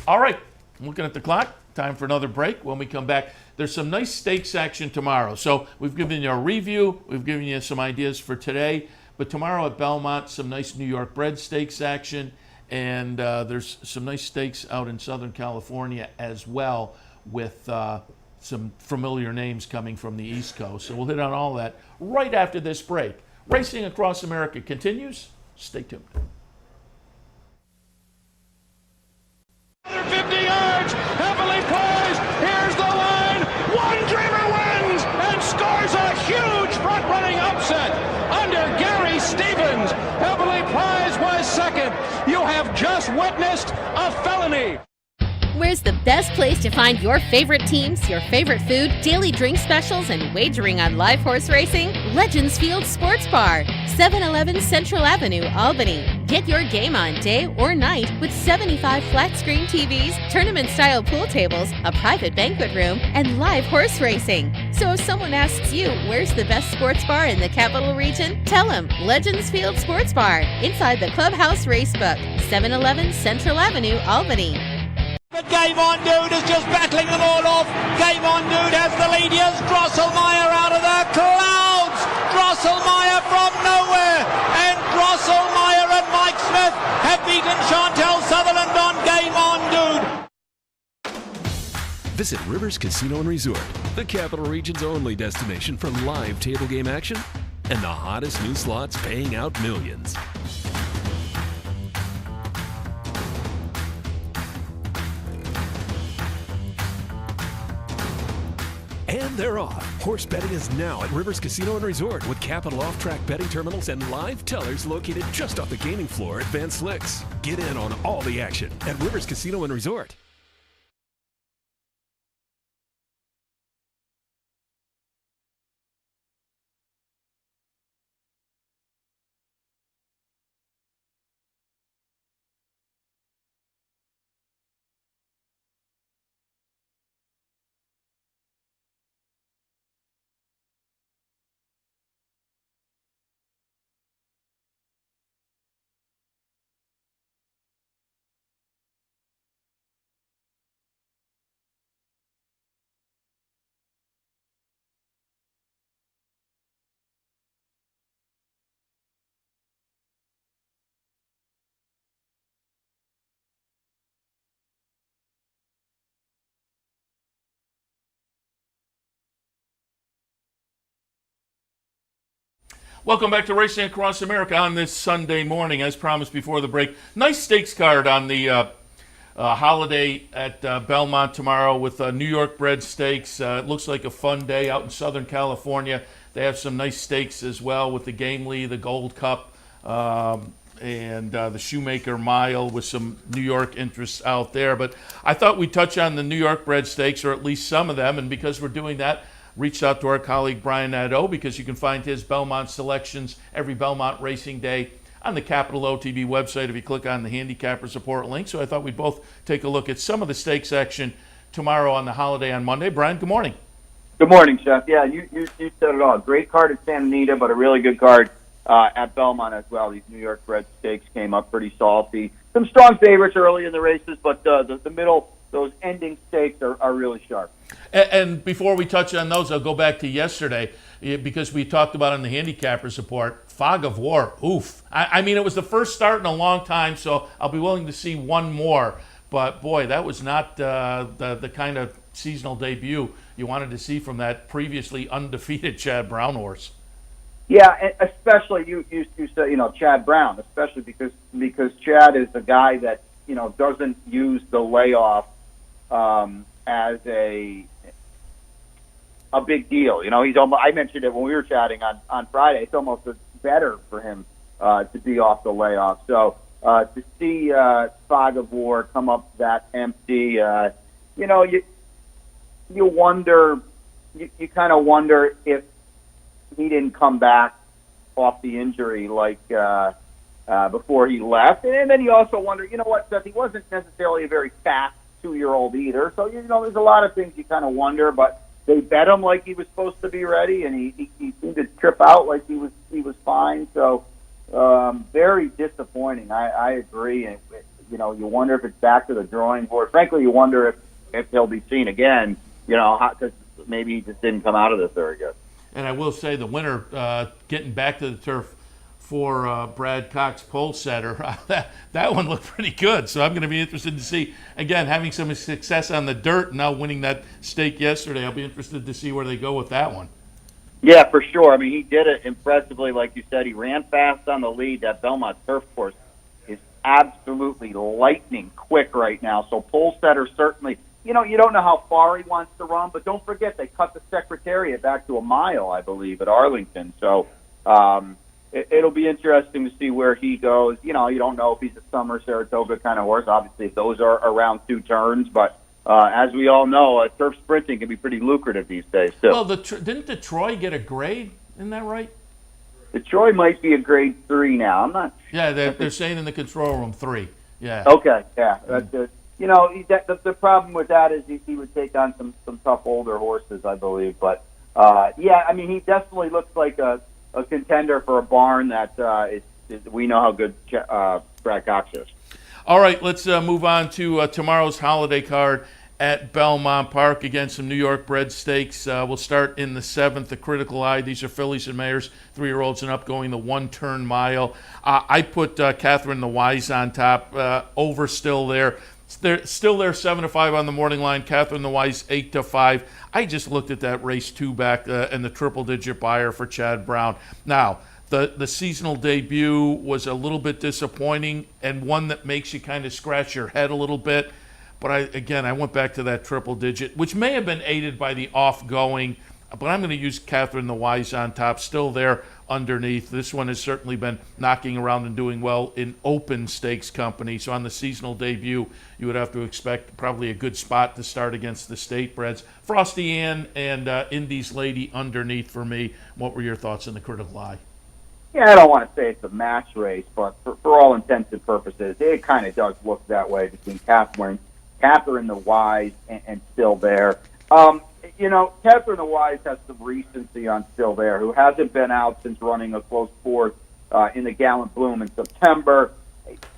All right, looking at the clock, time for another break. When we come back, there's some nice stakes action tomorrow. So we've given you a review, we've given you some ideas for today, but tomorrow at Belmont, some nice New York bred stakes action, and there's some nice stakes out in Southern California as well with some familiar names coming from the East Coast. So we'll hit on all that right after this break. Racing Across America continues. Stay tuned. 50 yards, heavily poised, here's the line, One Dreamer wins and scores a huge front-running upset under Gary Stevens. Heavily prized was second. You have just witnessed a felony. Where's the best place to find your favorite teams, your favorite food, daily drink specials, and wagering on live horse racing? Legends Field Sports Bar, 711 Central Avenue, Albany. Get your game on day or night with 75 flat-screen TVs, tournament-style pool tables, a private banquet room, and live horse racing. So if someone asks you, where's the best sports bar in the Capital Region? Tell them Legends Field Sports Bar, inside the Clubhouse Racebook, 711 Central Avenue, Albany. But Game On Dude is just battling them all off. Game On Dude has the lead. Here's Drosselmeyer out of the clouds. Drosselmeyer from nowhere. And Drosselmeyer and Mike Smith have beaten Chantel Sutherland on Game On Dude. Visit Rivers Casino and Resort, the Capital Region's only destination for live table game action and the hottest new slots paying out millions. And they're off. Horse betting is now at Rivers Casino and Resort with Capital off-track betting terminals and live tellers located just off the gaming floor at Van Slyck's. Get in on all the action at Rivers Casino and Resort. Welcome back to Racing Across America on this Sunday morning. As promised before the break, nice stakes card on the holiday at Belmont tomorrow with New York bred stakes. It looks like a fun day out in Southern California. They have some nice stakes as well with the Gamely, the Gold Cup, and the Shoemaker Mile with some New York interests out there. But I thought we'd touch on the New York bred stakes, or at least some of them, and because we're doing that, reached out to our colleague Brain Nadeau, because you can find his Belmont selections every Belmont racing day on the Capital OTB website if you click on the handicapper support link. So I thought we'd both take a look at some of the stakes action tomorrow on the holiday on Monday. Brian, good morning. Good morning, Seth. Yeah, you said it all. Great card at Santa Anita, but a really good card at Belmont as well. These New York bred stakes came up pretty salty. Some strong favorites early in the races, but the middle, those ending stakes are really sharp. And before we touch on those, I'll go back to yesterday, because we talked about on the handicapper support, Fog of War. Oof. I mean, it was the first start in a long time, so I'll be willing to see one more. But, boy, that was not the kind of seasonal debut you wanted to see from that previously undefeated Chad Brown horse. Yeah, especially you said, Chad Brown, especially because Chad is the guy that, doesn't use the layoff as a big deal. He's almost, I mentioned it when we were chatting on Friday. It's almost better for him to be off the layoff. So to see Fog of War come up that empty, you wonder, you kind of wonder if he didn't come back off the injury like before he left. And then you also wonder, Seth, he wasn't necessarily a very fast 2-year-old either. So, there's a lot of things you kind of wonder, but they bet him like he was supposed to be ready, and he seemed to trip out like he was fine. So, very disappointing. I agree. And, you wonder if it's back to the drawing board. Frankly, you wonder if he'll be seen again, because maybe he just didn't come out of this very good. And I will say the winner getting back to the turf for Brad Cox pole setter, that one looked pretty good. So I'm going to be interested to see, again, having some success on the dirt and now winning that stake yesterday. I'll be interested to see where they go with that one. Yeah, for sure. I mean, he did it impressively. Like you said, he ran fast on the lead. That Belmont turf course is absolutely lightning quick right now. So pole setter certainly, you don't know how far he wants to run, but don't forget they cut the Secretariat back to a mile, I believe, at Arlington. So it'll be interesting to see where he goes. You don't know if he's a summer Saratoga kind of horse. Obviously, those are around 2 turns, but as we all know, turf sprinting can be pretty lucrative these days, too. Well, didn't the Troy get a grade? Isn't that right? The Troy might be a grade 3 now. I'm not. Yeah, they're saying in the control room 3. Yeah. Okay. Yeah, that's good. The problem with that is he would take on some tough older horses, I believe. But yeah, I mean, he definitely looks like a contender for a barn that we know how good Brad Cox is. All right, let's move on to tomorrow's holiday card at Belmont Park. Again, some New York bred stakes. We'll start in the 7th, the Critical Eye. These are fillies and mares, 3-year-olds and up, going the 1-turn mile. I put Catherine the Wise on top, over still there. They're still there 7-5 on the morning line. Catherine the Wise 8-5. I just looked at that race 2 back and the triple-digit buyer for Chad Brown. Now, the seasonal debut was a little bit disappointing and one that makes you kind of scratch your head a little bit. But I went back to that triple digit, which may have been aided by the off-going. But I'm going to use Catherine the Wise on top, still there underneath. This one has certainly been knocking around and doing well in open stakes company. So on the seasonal debut, you would have to expect probably a good spot to start against the state breds. Frosty Ann and Indy's Lady underneath for me. What were your thoughts on the Critical Eye? Yeah, I don't want to say it's a match race, but for all intents and purposes, it kind of does look that way between Catherine the Wise and Still There. Catherine the Wise has some recency on Still There, who hasn't been out since running a close fourth in the Gallant Bloom in September.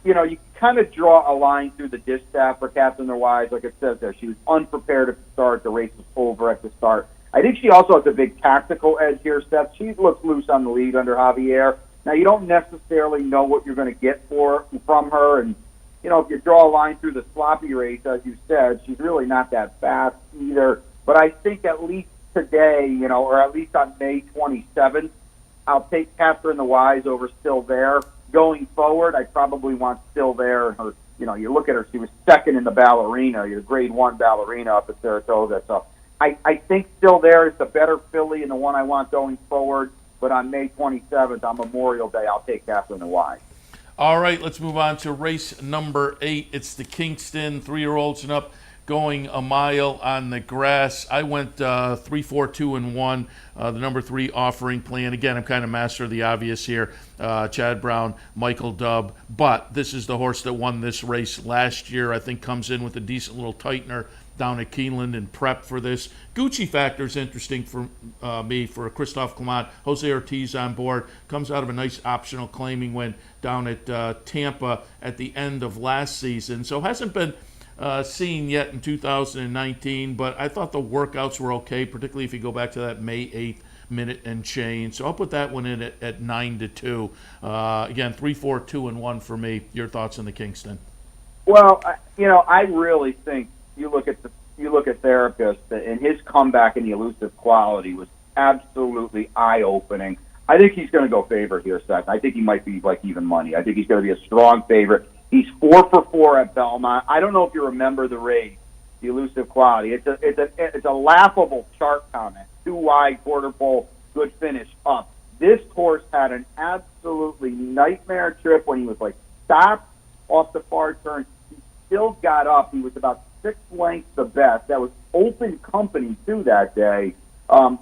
You kind of draw a line through the distaff for Catherine the Wise. Like it says there, she was unprepared at the start. The race was over at the start. I think she also has a big tactical edge here, Seth. She looks loose on the lead under Javier. Now, you don't necessarily know what you're going to get from her. And, if you draw a line through the sloppy race, as you said, she's really not that fast either. But I think at least today, or at least on May 27th, I'll take Catherine the Wise over Still There. Going forward, I probably want Still There. Her, you look at her, she was second in the ballerina, your grade 1 ballerina up at Saratoga. So I think Still There is the better filly and the one I want going forward. But on May 27th, on Memorial Day, I'll take Catherine the Wise. All right, let's move on to race number 8. It's the Kingston 3-year-olds and up, going a mile on the grass. I went 3, 4, 2, and 1. The number 3 Offering Plan. Again, I'm kind of master of the obvious here. Chad Brown, Michael Dubb. But this is the horse that won this race last year. I think comes in with a decent little tightener down at Keeneland and prep for this. Gucci factor is interesting for me, for Christophe Clement. Jose Ortiz on board. Comes out of a nice optional claiming win down at Tampa at the end of last season. So hasn't been seen yet in 2019, but I thought the workouts were okay, particularly if you go back to that May 8th minute and change. So I'll put that one in at 9-2. Again, 3, 4, 2, and 1 for me. Your thoughts on the Kingston? Well, I really think you look at Therapist, and his comeback in the elusive quality was absolutely eye-opening. I think he's going to go favorite here, Seth. I think he might be like even money. I think he's going to be a strong favorite. He's 4 for 4 at Belmont. I don't know if you remember the race, the elusive quality. It's a laughable chart comment. 2 wide, quarter pole, good finish up. This horse had an absolutely nightmare trip when he was stopped off the far turn. He still got up. He was about 6 lengths the best. That was open company too that day.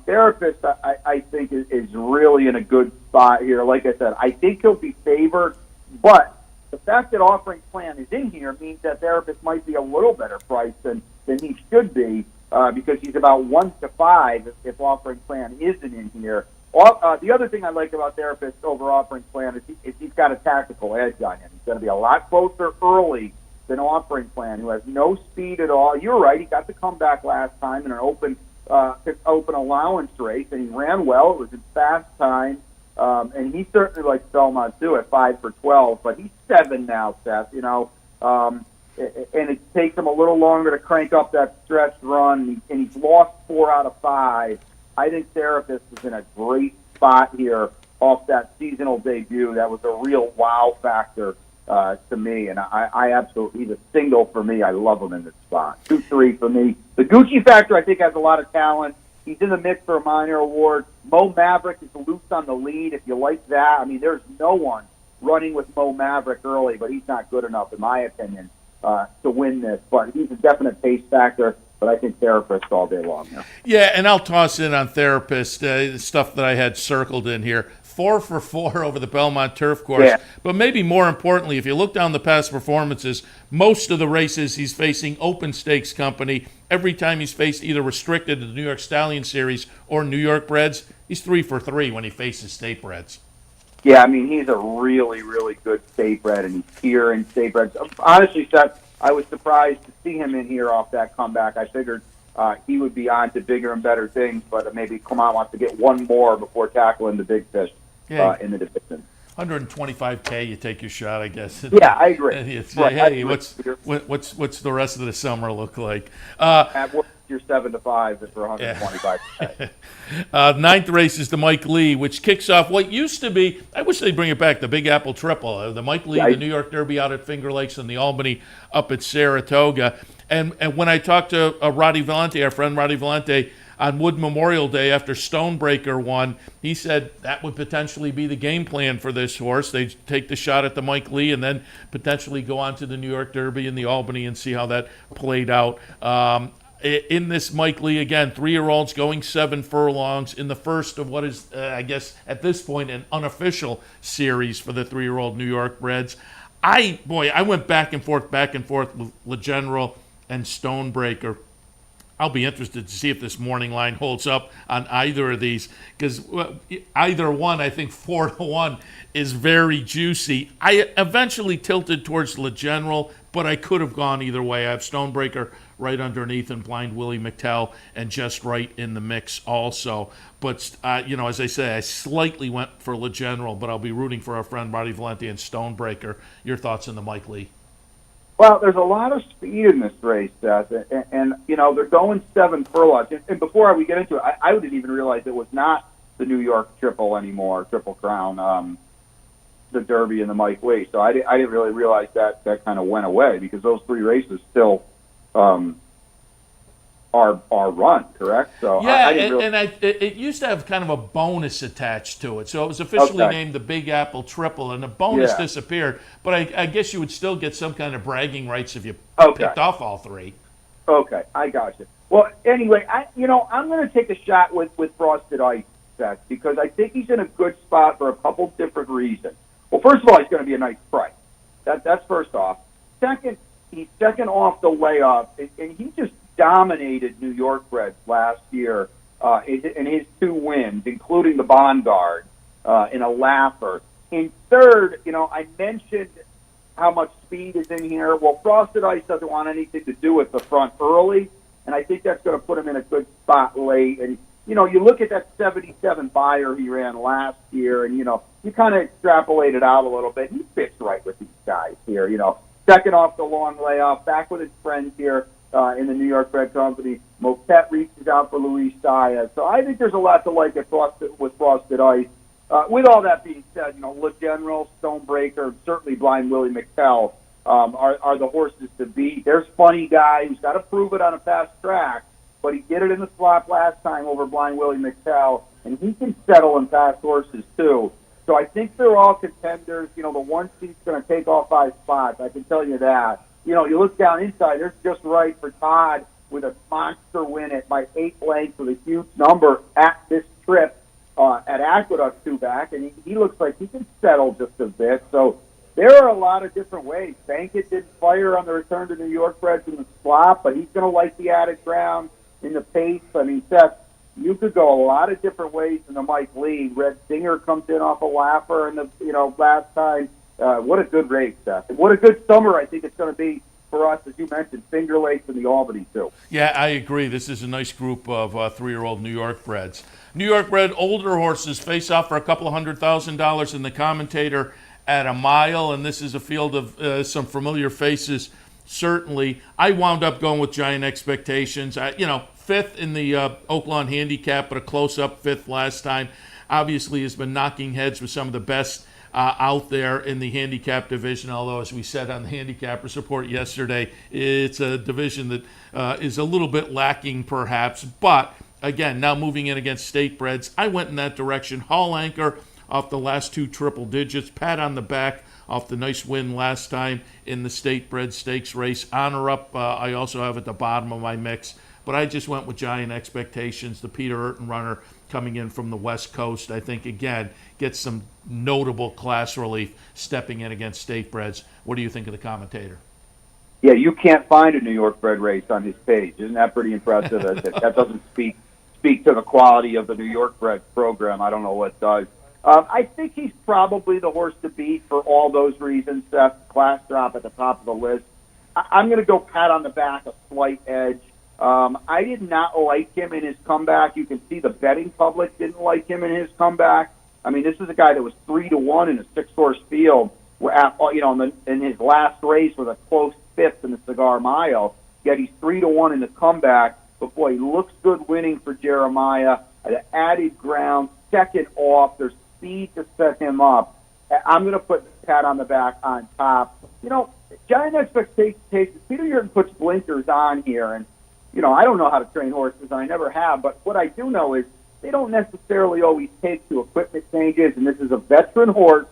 Therapist, I think, is really in a good spot here. Like I said, I think he'll be favored, but the fact that Offering Plan is in here means that Therapist might be a little better priced than he should be, because he's about 1-5 if Offering Plan isn't in here. The other thing I like about Therapist over Offering Plan is he's got a tactical edge on him. He's going to be a lot closer early than Offering Plan, who has no speed at all. You're right, he got the comeback last time in an open allowance race, and he ran well. It was in fast time. And he certainly likes Belmont too at 5 for 12, but he's 7 now, Seth. And it takes him a little longer to crank up that stretch run, and he's lost 4 out of 5. I think Therapist is in a great spot here off that seasonal debut. That was a real wow factor to me, and I absolutely, he's a single for me. I love him in this spot. 2-3 for me. The Gucci factor, I think, has a lot of talent. He's in the mix for a minor award. Mo Maverick is loose on the lead, if you like that. I mean, there's no one running with Mo Maverick early, but he's not good enough, in my opinion, to win this. But he's a definite pace factor, but I think Therapist all day long now. Yeah, and I'll toss in on Therapist stuff that I had circled in here. 4 for 4 over the Belmont turf course. Yeah. But maybe more importantly, if you look down the past performances, most of the races he's facing open stakes company. Every time he's faced either restricted to the New York Stallion Series or New York Breds, he's 3 for 3 when he faces state breds. Yeah, I mean, he's a really, really good state bred, and he's here in state breds. Honestly, Seth, I was surprised to see him in here off that comeback. I figured he would be on to bigger and better things, but maybe Clement wants to get one more before tackling the big fish in the division. 125K, you take your shot, I guess. Yeah, I agree. Right. Hey, what's the rest of the summer look like? You're 7-5 for 125K. Ninth race is the Mike Lee, which kicks off what used to be, I wish they'd bring it back, the Big Apple Triple. The Mike Lee, the New York Derby out at Finger Lakes, and the Albany up at Saratoga. And when I talked to Roddy Valente, our friend Roddy Valente, on Wood Memorial Day after Stonebreaker won, he said that would potentially be the game plan for this horse. They take the shot at the Mike Lee and then potentially go on to the New York Derby and the Albany and see how that played out. In this Mike Lee, again, 3-year-olds going 7 furlongs in the first of what is, I guess, at this point, an unofficial series for the 3-year-old New York breds. I went back and forth with Le General and Stonebreaker. I'll be interested to see if this morning line holds up on either of these, because either one, I think 4-1 is very juicy. I eventually tilted towards Le General, but I could have gone either way. I have Stonebreaker right underneath and Blind Willie McTell and Just Right in the mix also. But, as I say, I slightly went for Le General, but I'll be rooting for our friend Roddy Valente and Stonebreaker. Your thoughts on the Mike Lee? Well, there's a lot of speed in this race, Seth, and they're going 7 furlongs. And before we get into it, I didn't even realize it was not the New York Triple anymore, Triple Crown, the Derby and the Mike Lee. So I didn't really realize that kind of went away, because those 3 races still are run, correct? So yeah, it used to have kind of a bonus attached to it. So it was officially named the Big Apple Triple, and the bonus disappeared. But I guess you would still get some kind of bragging rights if you picked off all 3. Okay, I got you. Well, anyway, I'm going to take a shot with Frosted Ice, Seth, because I think he's in a good spot for a couple different reasons. Well, first of all, he's going to be a nice price. That's first off. Second, he's second off the way up, and he just dominated New York breds last year in his 2 wins, including the Bondguard in a laugher. In third, I mentioned how much speed is in here. Well, Frosted Ice doesn't want anything to do with the front early, and I think that's going to put him in a good spot late. And, you look at that 77 buyer he ran last year, and, you kind of extrapolate it out a little bit. He fits right with these guys here, Second off the long layoff, back with his friends here in the New York Bred Company. Moquette reaches out for Luis Saez. So I think there's a lot to like with Frosted Ice. With all that being said, Le General, Stonebreaker, certainly Blind Willie McTell are the horses to beat. There's Funny Guy, who's got to prove it on a fast track, but he did it in the slot last time over Blind Willie McTell, and he can settle in fast horses too. So I think they're all contenders. The 1 seat's going to take all 5 spots. I can tell you that. You look down inside, there's Just Right for Todd with a monster win by 8 lengths with a huge number at this trip at Aqueduct 2 back, and he looks like he can settle just a bit. So there are a lot of different ways. Bankit did fire on the return to New York breds in the slot, but he's going to like the added ground in the pace. I mean, Seth, you could go a lot of different ways in the Mike Lee. Red Singer comes in off a laugher in the last time. What a good race, Seth. And what a good summer I think it's going to be for us, as you mentioned, Finger Lakes and the Albany, too. Yeah, I agree. This is a nice group of 3-year-old New York breds. New York bred older horses face off for a couple of $100,000 in the Commentator at a mile, and this is a field of some familiar faces, certainly. I wound up going with Giant Expectations. 5th in the Oaklawn Handicap, but a close-up 5th last time. Obviously has been knocking heads with some of the best out there in the handicap division, although, as we said on the Handicappers Report yesterday, it's a division that is a little bit lacking perhaps. But, again, now moving in against state breds, I went in that direction. Hall Anchor off the last 2 triple digits, pat on the back off the nice win last time in the state bred stakes race. Honor Up, I also have at the bottom of my mix. But I just went with Giant Expectations, the Peter Urton runner coming in from the West Coast. I think, again, gets some notable class relief stepping in against state breds. What do you think of the Commentator? Yeah, you can't find a New York bred race on his page. Isn't that pretty impressive? That doesn't speak to the quality of the New York bred program. I don't know what does. I think he's probably the horse to beat for all those reasons. Seth, class drop at the top of the list. I'm going to go pat on the back, a slight edge. I did not like him in his comeback. You can see the betting public didn't like him in his comeback. I mean, this is a guy that was 3-1 in a 6-horse field. In his last race was a close 5th in the Cigar Mile. Yet he's 3-1 in the comeback. But boy, he looks good winning for Jeremiah. The added ground, second off. There's speed to set him up. I'm going to put the pat on the back on top. giant expectations. Peter Yurton puts blinkers on here, and I don't know how to train horses, and I never have. But what I do know is they don't necessarily always take to equipment changes. And this is a veteran horse,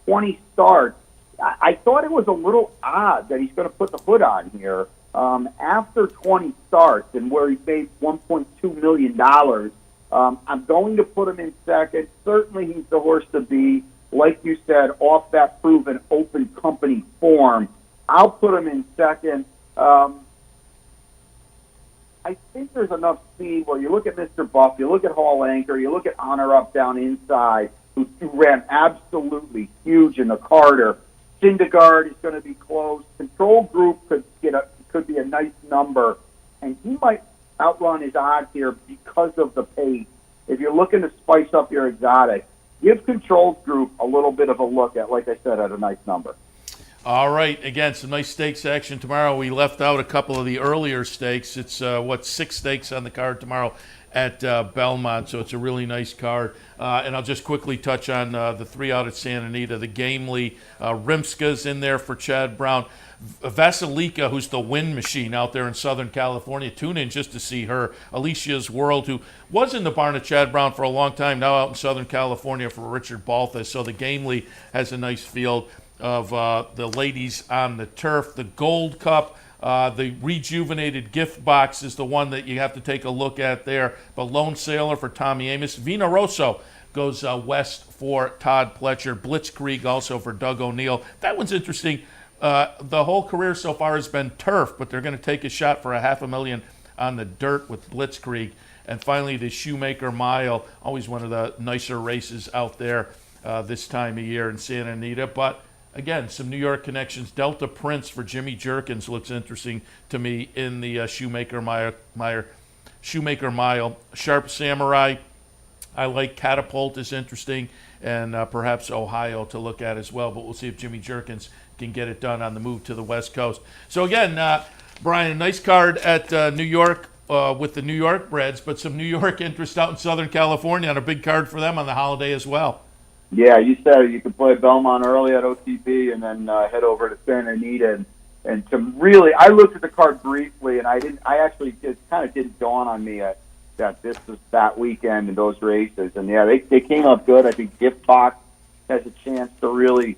20 starts. I thought it was a little odd that he's going to put the foot on here after 20 starts, and where he made $1.2 million. I'm going to put him in second. Certainly, he's the horse to be. Like you said, off that proven open company form, I'll put him in second. I think there's enough speed where you look at Mr. Buff, you look at Hall Anchor, you look at Honor Up down inside, who ran absolutely huge in the Carter. Syndergaard is going to be close. Control Group could be a nice number, and he might outrun his odds here because of the pace. If you're looking to spice up your exotic, give Control Group a little bit of a look at, like I said, at a nice number. All right. Again, some nice stakes action tomorrow. We left out a couple of the earlier stakes. It's, 6 stakes on the card tomorrow at Belmont, so it's a really nice card. And I'll just quickly touch on the 3 out at Santa Anita. The Gamely, Rimska's in there for Chad Brown. Vasilika, who's the wind machine out there in Southern California. Tune in just to see her. Alicia's World, who was in the barn of Chad Brown for a long time, now out in Southern California for Richard Balthus. So the Gamely has a nice field of the ladies on the turf. The Gold Cup, the rejuvenated gift box is the one that you have to take a look at there. But Lone Sailor for Tommy Amos. Vino Rosso goes west for Todd Pletcher. Blitzkrieg also for Doug O'Neill. That one's interesting. The whole career so far has been turf, but they're going to take a shot for $500,000 on the dirt with Blitzkrieg. And finally, the Shoemaker Mile, always one of the nicer races out there this time of year in Santa Anita. But again, some New York connections. Delta Prince for Jimmy Jerkins looks interesting to me in the Shoemaker Mile. Sharp Samurai, I like. Catapult is interesting, and perhaps Ohio to look at as well. But we'll see if Jimmy Jerkins can get it done on the move to the West Coast. So again, Brian, a nice card at New York with the New York Breds, but some New York interest out in Southern California on a big card for them on the holiday as well. Yeah, you said you could play Belmont early at OTB and then head over to Santa Anita. And to really, I looked at the card briefly, and it kind of didn't dawn on me that this was that weekend and those races. And yeah, they came up good. I think Gift Box has a chance to really,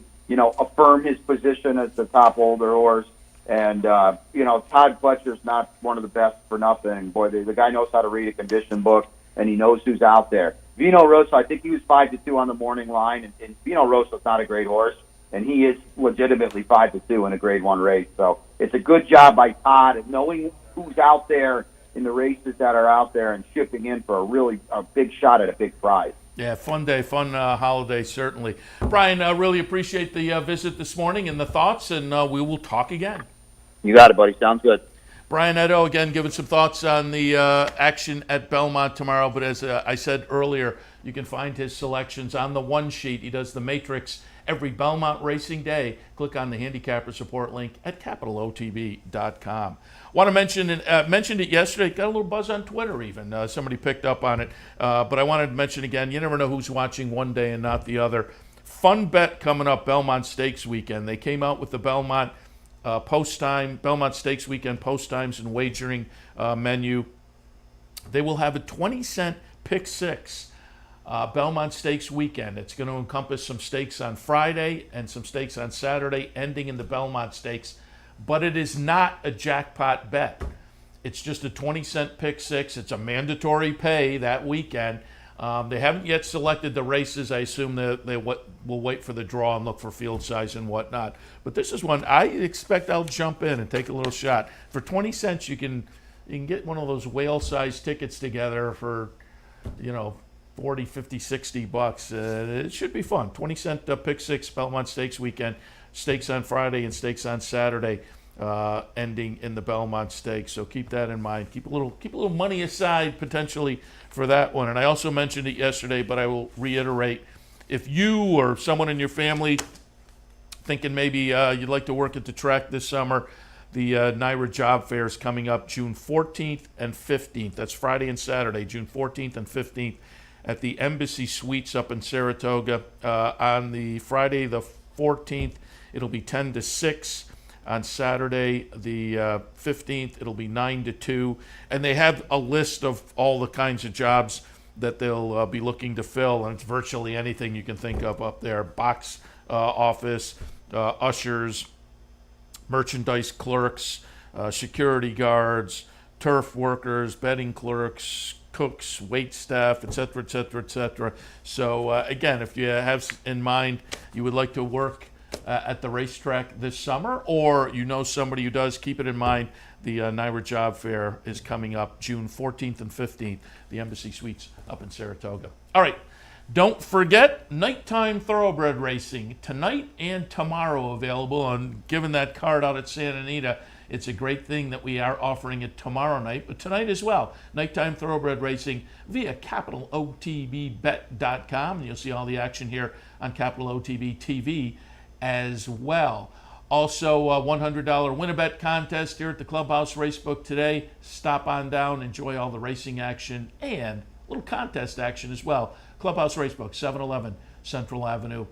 affirm his position as the top older horse. And, Todd Fletcher's not one of the best for nothing. Boy, the guy knows how to read a condition book, and he knows who's out there. Vino Rosso, I think he was 5-2 on the morning line, and Vino Rosso's not a great horse, and he is legitimately 5-2 in a Grade 1 race. So it's a good job by Todd of knowing who's out there in the races that are out there and shipping in for a big shot at a big prize. Yeah, fun day, fun holiday, certainly. Brian, really appreciate the visit this morning and the thoughts, and we will talk again. You got it, buddy. Sounds good. Brian Nadeau, again, giving some thoughts on the action at Belmont tomorrow. But as I said earlier, you can find his selections on the one sheet. He does the matrix every Belmont racing day. Click on the handicapper support link at capitalotb.com. Want to mentioned it yesterday. Got a little buzz on Twitter even. Somebody picked up on it. But I wanted to mention again, you never know who's watching one day and not the other. Fun bet coming up Belmont Stakes weekend. They came out with the Belmont Belmont Stakes weekend post times and wagering menu. They will have a 20-cent pick six Belmont Stakes weekend. It's going to encompass some stakes on Friday and some stakes on Saturday, ending in the Belmont Stakes. But it is not a jackpot bet. It's just a 20-cent pick six. It's a mandatory pay that weekend. They haven't yet selected the races. I assume they will wait for the draw and look for field size and whatnot. But this is one I expect I'll jump in and take a little shot. For 20 cents, you can get one of those whale-sized tickets together for, 40, 50, 60 bucks. It should be fun. 20-cent pick six Belmont Stakes weekend. Stakes on Friday and stakes on Saturday, ending in the Belmont Stakes. So keep that in mind. Keep a little money aside potentially for that one. And I also mentioned it yesterday, but I will reiterate: if you or someone in your family thinking maybe you'd like to work at the track this summer, the NYRA Job Fair is coming up June 14th and 15th. That's Friday and Saturday, June 14th and 15th, at the Embassy Suites up in Saratoga. On the Friday the 14th, it'll be 10 to 6. On Saturday, the 15th, it'll be 9 to 2. And they have a list of all the kinds of jobs that they'll be looking to fill, and it's virtually anything you can think of up there. Box office, ushers, merchandise clerks, security guards, turf workers, betting clerks, cooks, wait staff, etc., etc., etc. So again, if you have in mind you would like to work at the racetrack this summer, or you know somebody who does, keep it in mind. The NYRA Job Fair is coming up June 14th and 15th, the Embassy Suites up in Saratoga. All right, don't forget, nighttime thoroughbred racing tonight and tomorrow available. And given that card out at Santa Anita, it's a great thing that we are offering it tomorrow night, but tonight as well. Nighttime thoroughbred racing via CapitalOTBBet.com, and you'll see all the action here on Capital OTB TV as well. Also, a $100 win-a-bet contest here at the Clubhouse Racebook today. Stop on down, enjoy all the racing action, and a little contest action as well. Clubhouse Racebook, 711 Central Avenue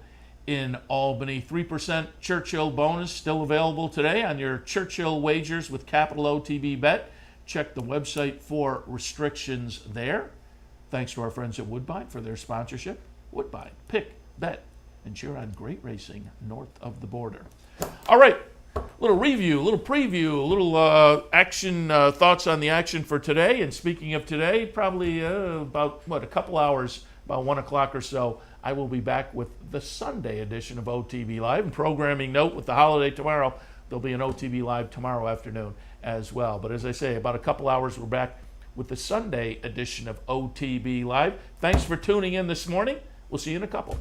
in Albany. 3% Churchill bonus still available today on your Churchill wagers with Capital OTB Bet. Check the website for restrictions there. Thanks to our friends at Woodbine for their sponsorship. Woodbine, pick, bet, and cheer on great racing north of the border. All right, a little review, a little preview, a little action, thoughts on the action for today. And speaking of today, probably about, a couple hours, about 1 o'clock or so, I will be back with the Sunday edition of OTB Live. And programming note, with the holiday tomorrow, there'll be an OTB Live tomorrow afternoon as well. But as I say, about a couple hours, we're back with the Sunday edition of OTB Live. Thanks for tuning in this morning. We'll see you in a couple.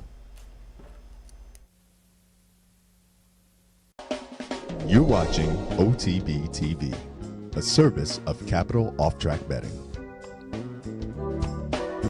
You're watching OTB TV, a service of Capital Off Track Betting.